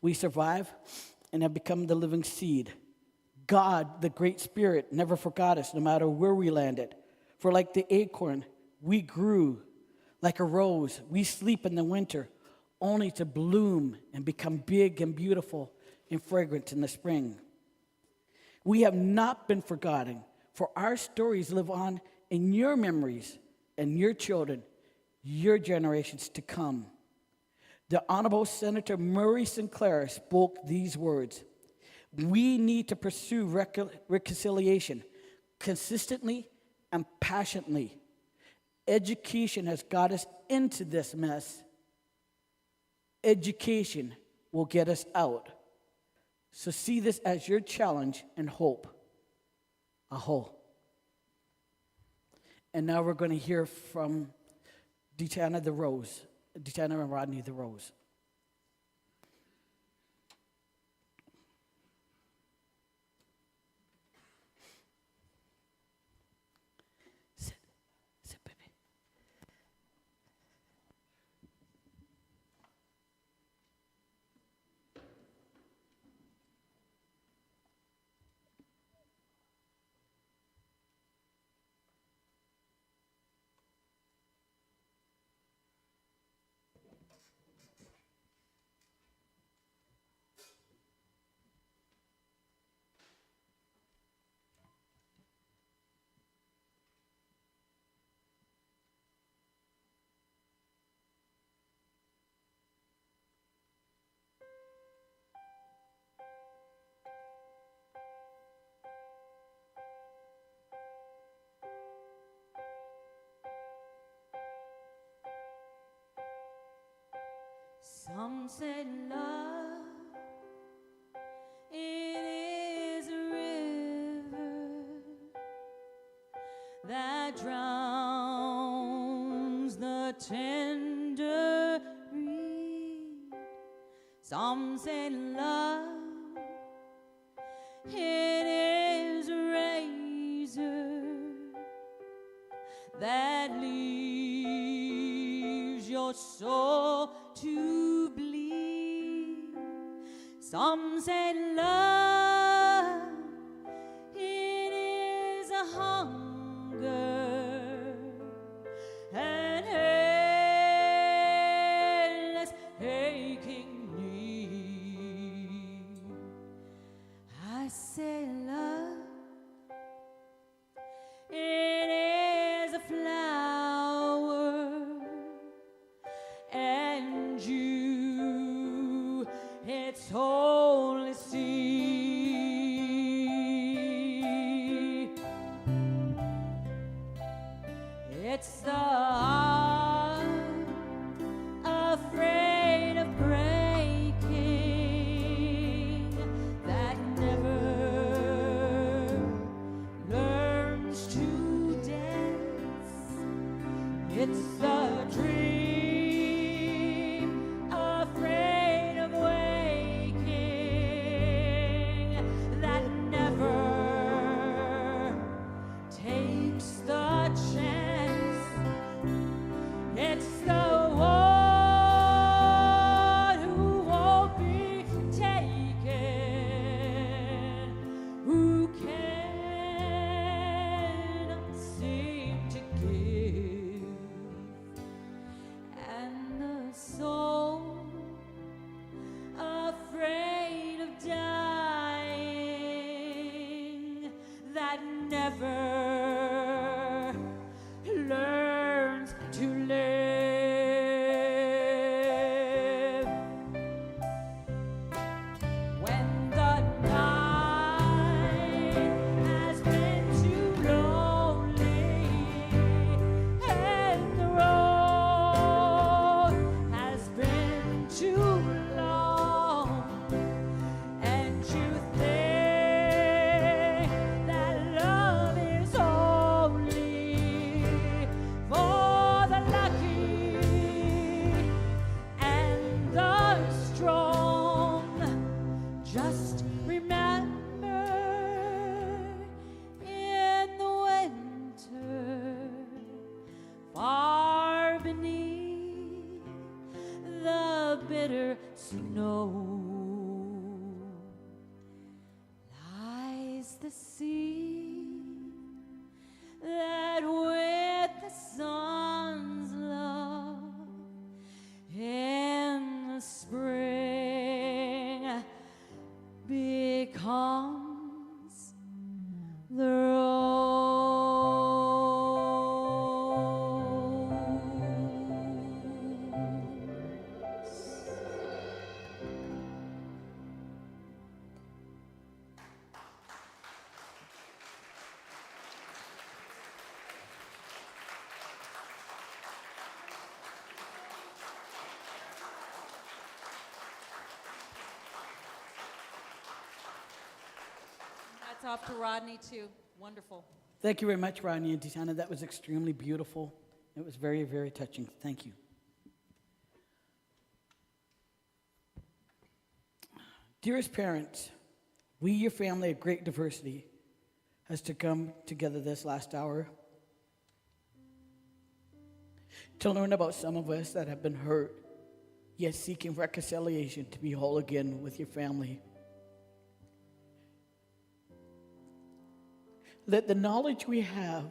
We survive and have become the living seed. God, the Great Spirit, never forgot us, no matter where we landed. For like the acorn, we grew. Like a rose, we sleep in the winter, only to bloom and become big and beautiful and fragrant in the spring. We have not been forgotten, for our stories live on in your memories and your children, your generations to come. The Honorable Senator Murray Sinclair spoke these words: we need to pursue reconciliation consistently and passionately. Education has got us into this mess. Education will get us out. So see this as your challenge and hope. Aho. And now we're going to hear from Detana and Rodney the Rose. Some say love, it is a river that drowns the tender reed. Some say love, it is a razor that leaves your soul to bleed. Some say love, it is a hunger and endless aching need. I say love, it is a flower, and you, its only seed. It's the heart afraid of breaking that never learns to dance. It's the dream afraid of waking that never takes the chance. It's the one who won't be taken, who cannot seem to give. And the soul afraid of dying that never learns to live. When the night has been too lonely and the road has been too long, and you think that love is all snow lies the sea that with the sun's love in the spring becomes the Hats off to Rodney, too. Wonderful. Thank you very much, Rodney and Deanna. That was extremely beautiful. It was very, very touching. Thank you. Dearest parents, we, your family of great diversity, has to come together this last hour to learn about some of us that have been hurt, yet seeking reconciliation to be whole again with your family. Let the knowledge we have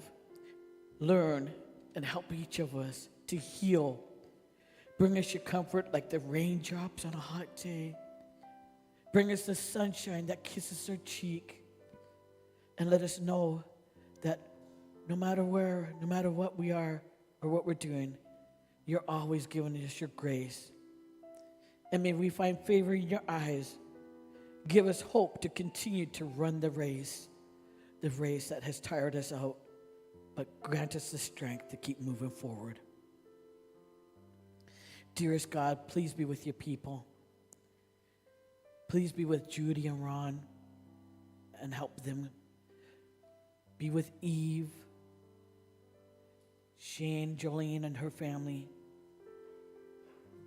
learn and help each of us to heal. Bring us your comfort like the raindrops on a hot day. Bring us the sunshine that kisses our cheek. And let us know that no matter where, no matter what we are or what we're doing, you're always giving us your grace. And may we find favor in your eyes. Give us hope to continue to run the race that has tired us out, but grant us the strength to keep moving forward. Dearest God, please be with your people. Please be with Judy and Ron and help them. Be with Eve, Shane, Jolene and her family,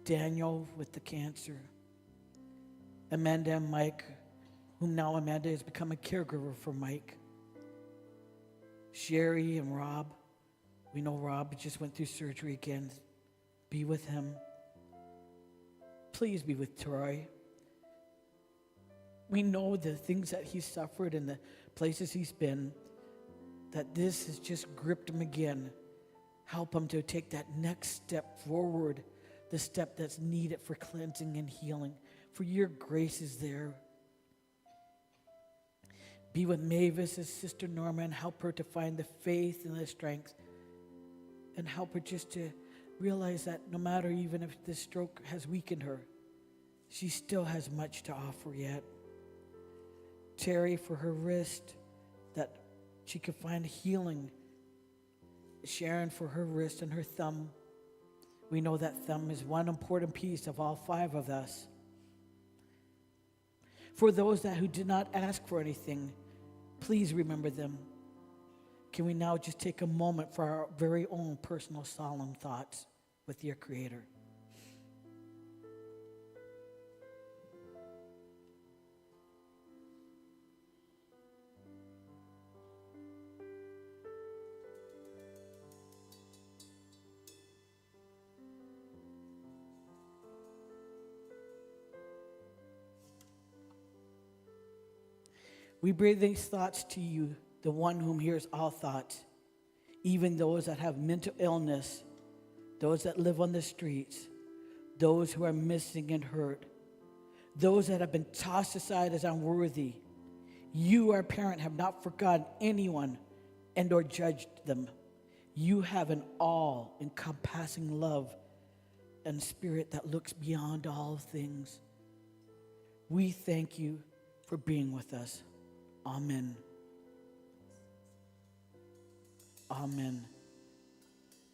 Daniel with the cancer, Amanda and Mike, whom now Amanda has become a caregiver for Mike. Sherry and Rob. We know Rob just went through surgery again. Be with him. Please be with Troy. We know the things that he's suffered and the places he's been, that this has just gripped him again. Help him to take that next step forward, the step that's needed for cleansing and healing. For your grace is there. Be with Mavis, his sister Norma, and help her to find the faith and the strength. And help her just to realize that no matter even if this stroke has weakened her, she still has much to offer yet. Terry for her wrist, that she could find healing. Sharon for her wrist and her thumb. We know that thumb is one important piece of all five of us. For those who did not ask for anything, please remember them. Can we now just take a moment for our very own personal solemn thoughts with your Creator? We bring these thoughts to you, the one whom hears all thoughts, even those that have mental illness, those that live on the streets, those who are missing and hurt, those that have been tossed aside as unworthy. You, our parent, have not forgotten anyone and or judged them. You have an all-encompassing love and spirit that looks beyond all things. We thank you for being with us. Amen. Amen.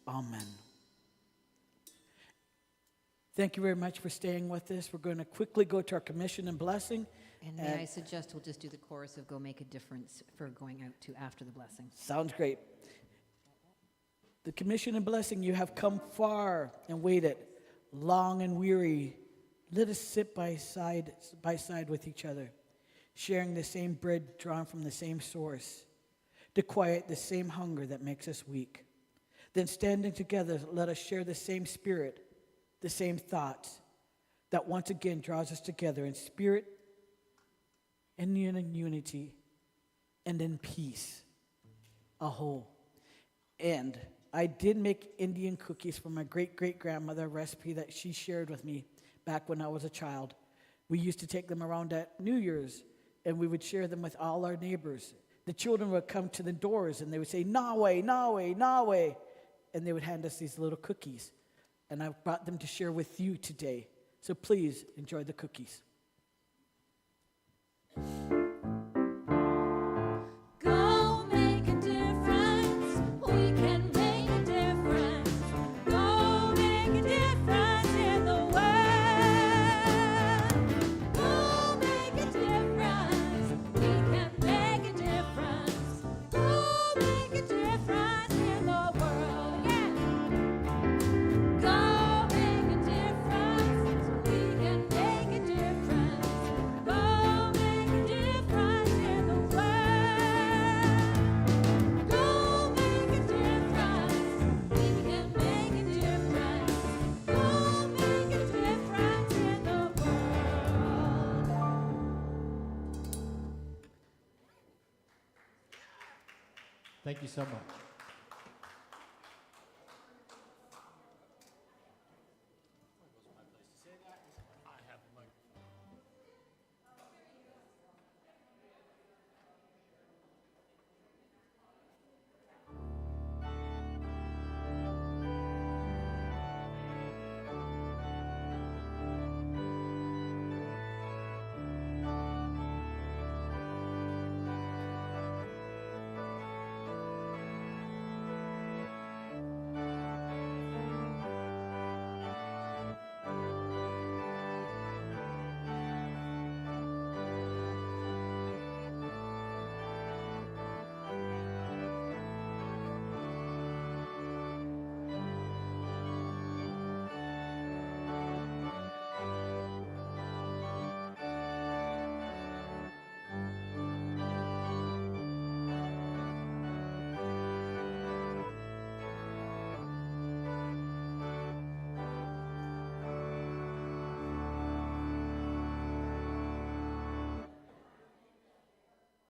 Amen. Thank you very much for staying with us. We're going to quickly go to our commission and blessing. And may I suggest we'll just do the chorus of Go Make a Difference for going out to after the blessing. Sounds great. The commission and blessing, you have come far and waited, long and weary. Let us sit by side with each other, sharing the same bread drawn from the same source, to quiet the same hunger that makes us weak. Then standing together, let us share the same spirit, the same thoughts, that once again draws us together in spirit and in unity and in peace, a whole. And I did make Indian cookies for my great-great-grandmother, a recipe that she shared with me back when I was a child. We used to take them around at New Year's, and we would share them with all our neighbors. The children would come to the doors, and they would say, "Nawe, Nawe, Nawe," and they would hand us these little cookies. And I brought them to share with you today. So please enjoy the cookies. Go make a difference. We can make a difference. Go make a difference in the world. Go make a difference. We can make a difference. Go make a difference in the world. Yeah. Go make a difference. We can make a difference. Go make a difference in the world. Go make a difference. We can make a difference. Go make a difference in the world. Thank you so much.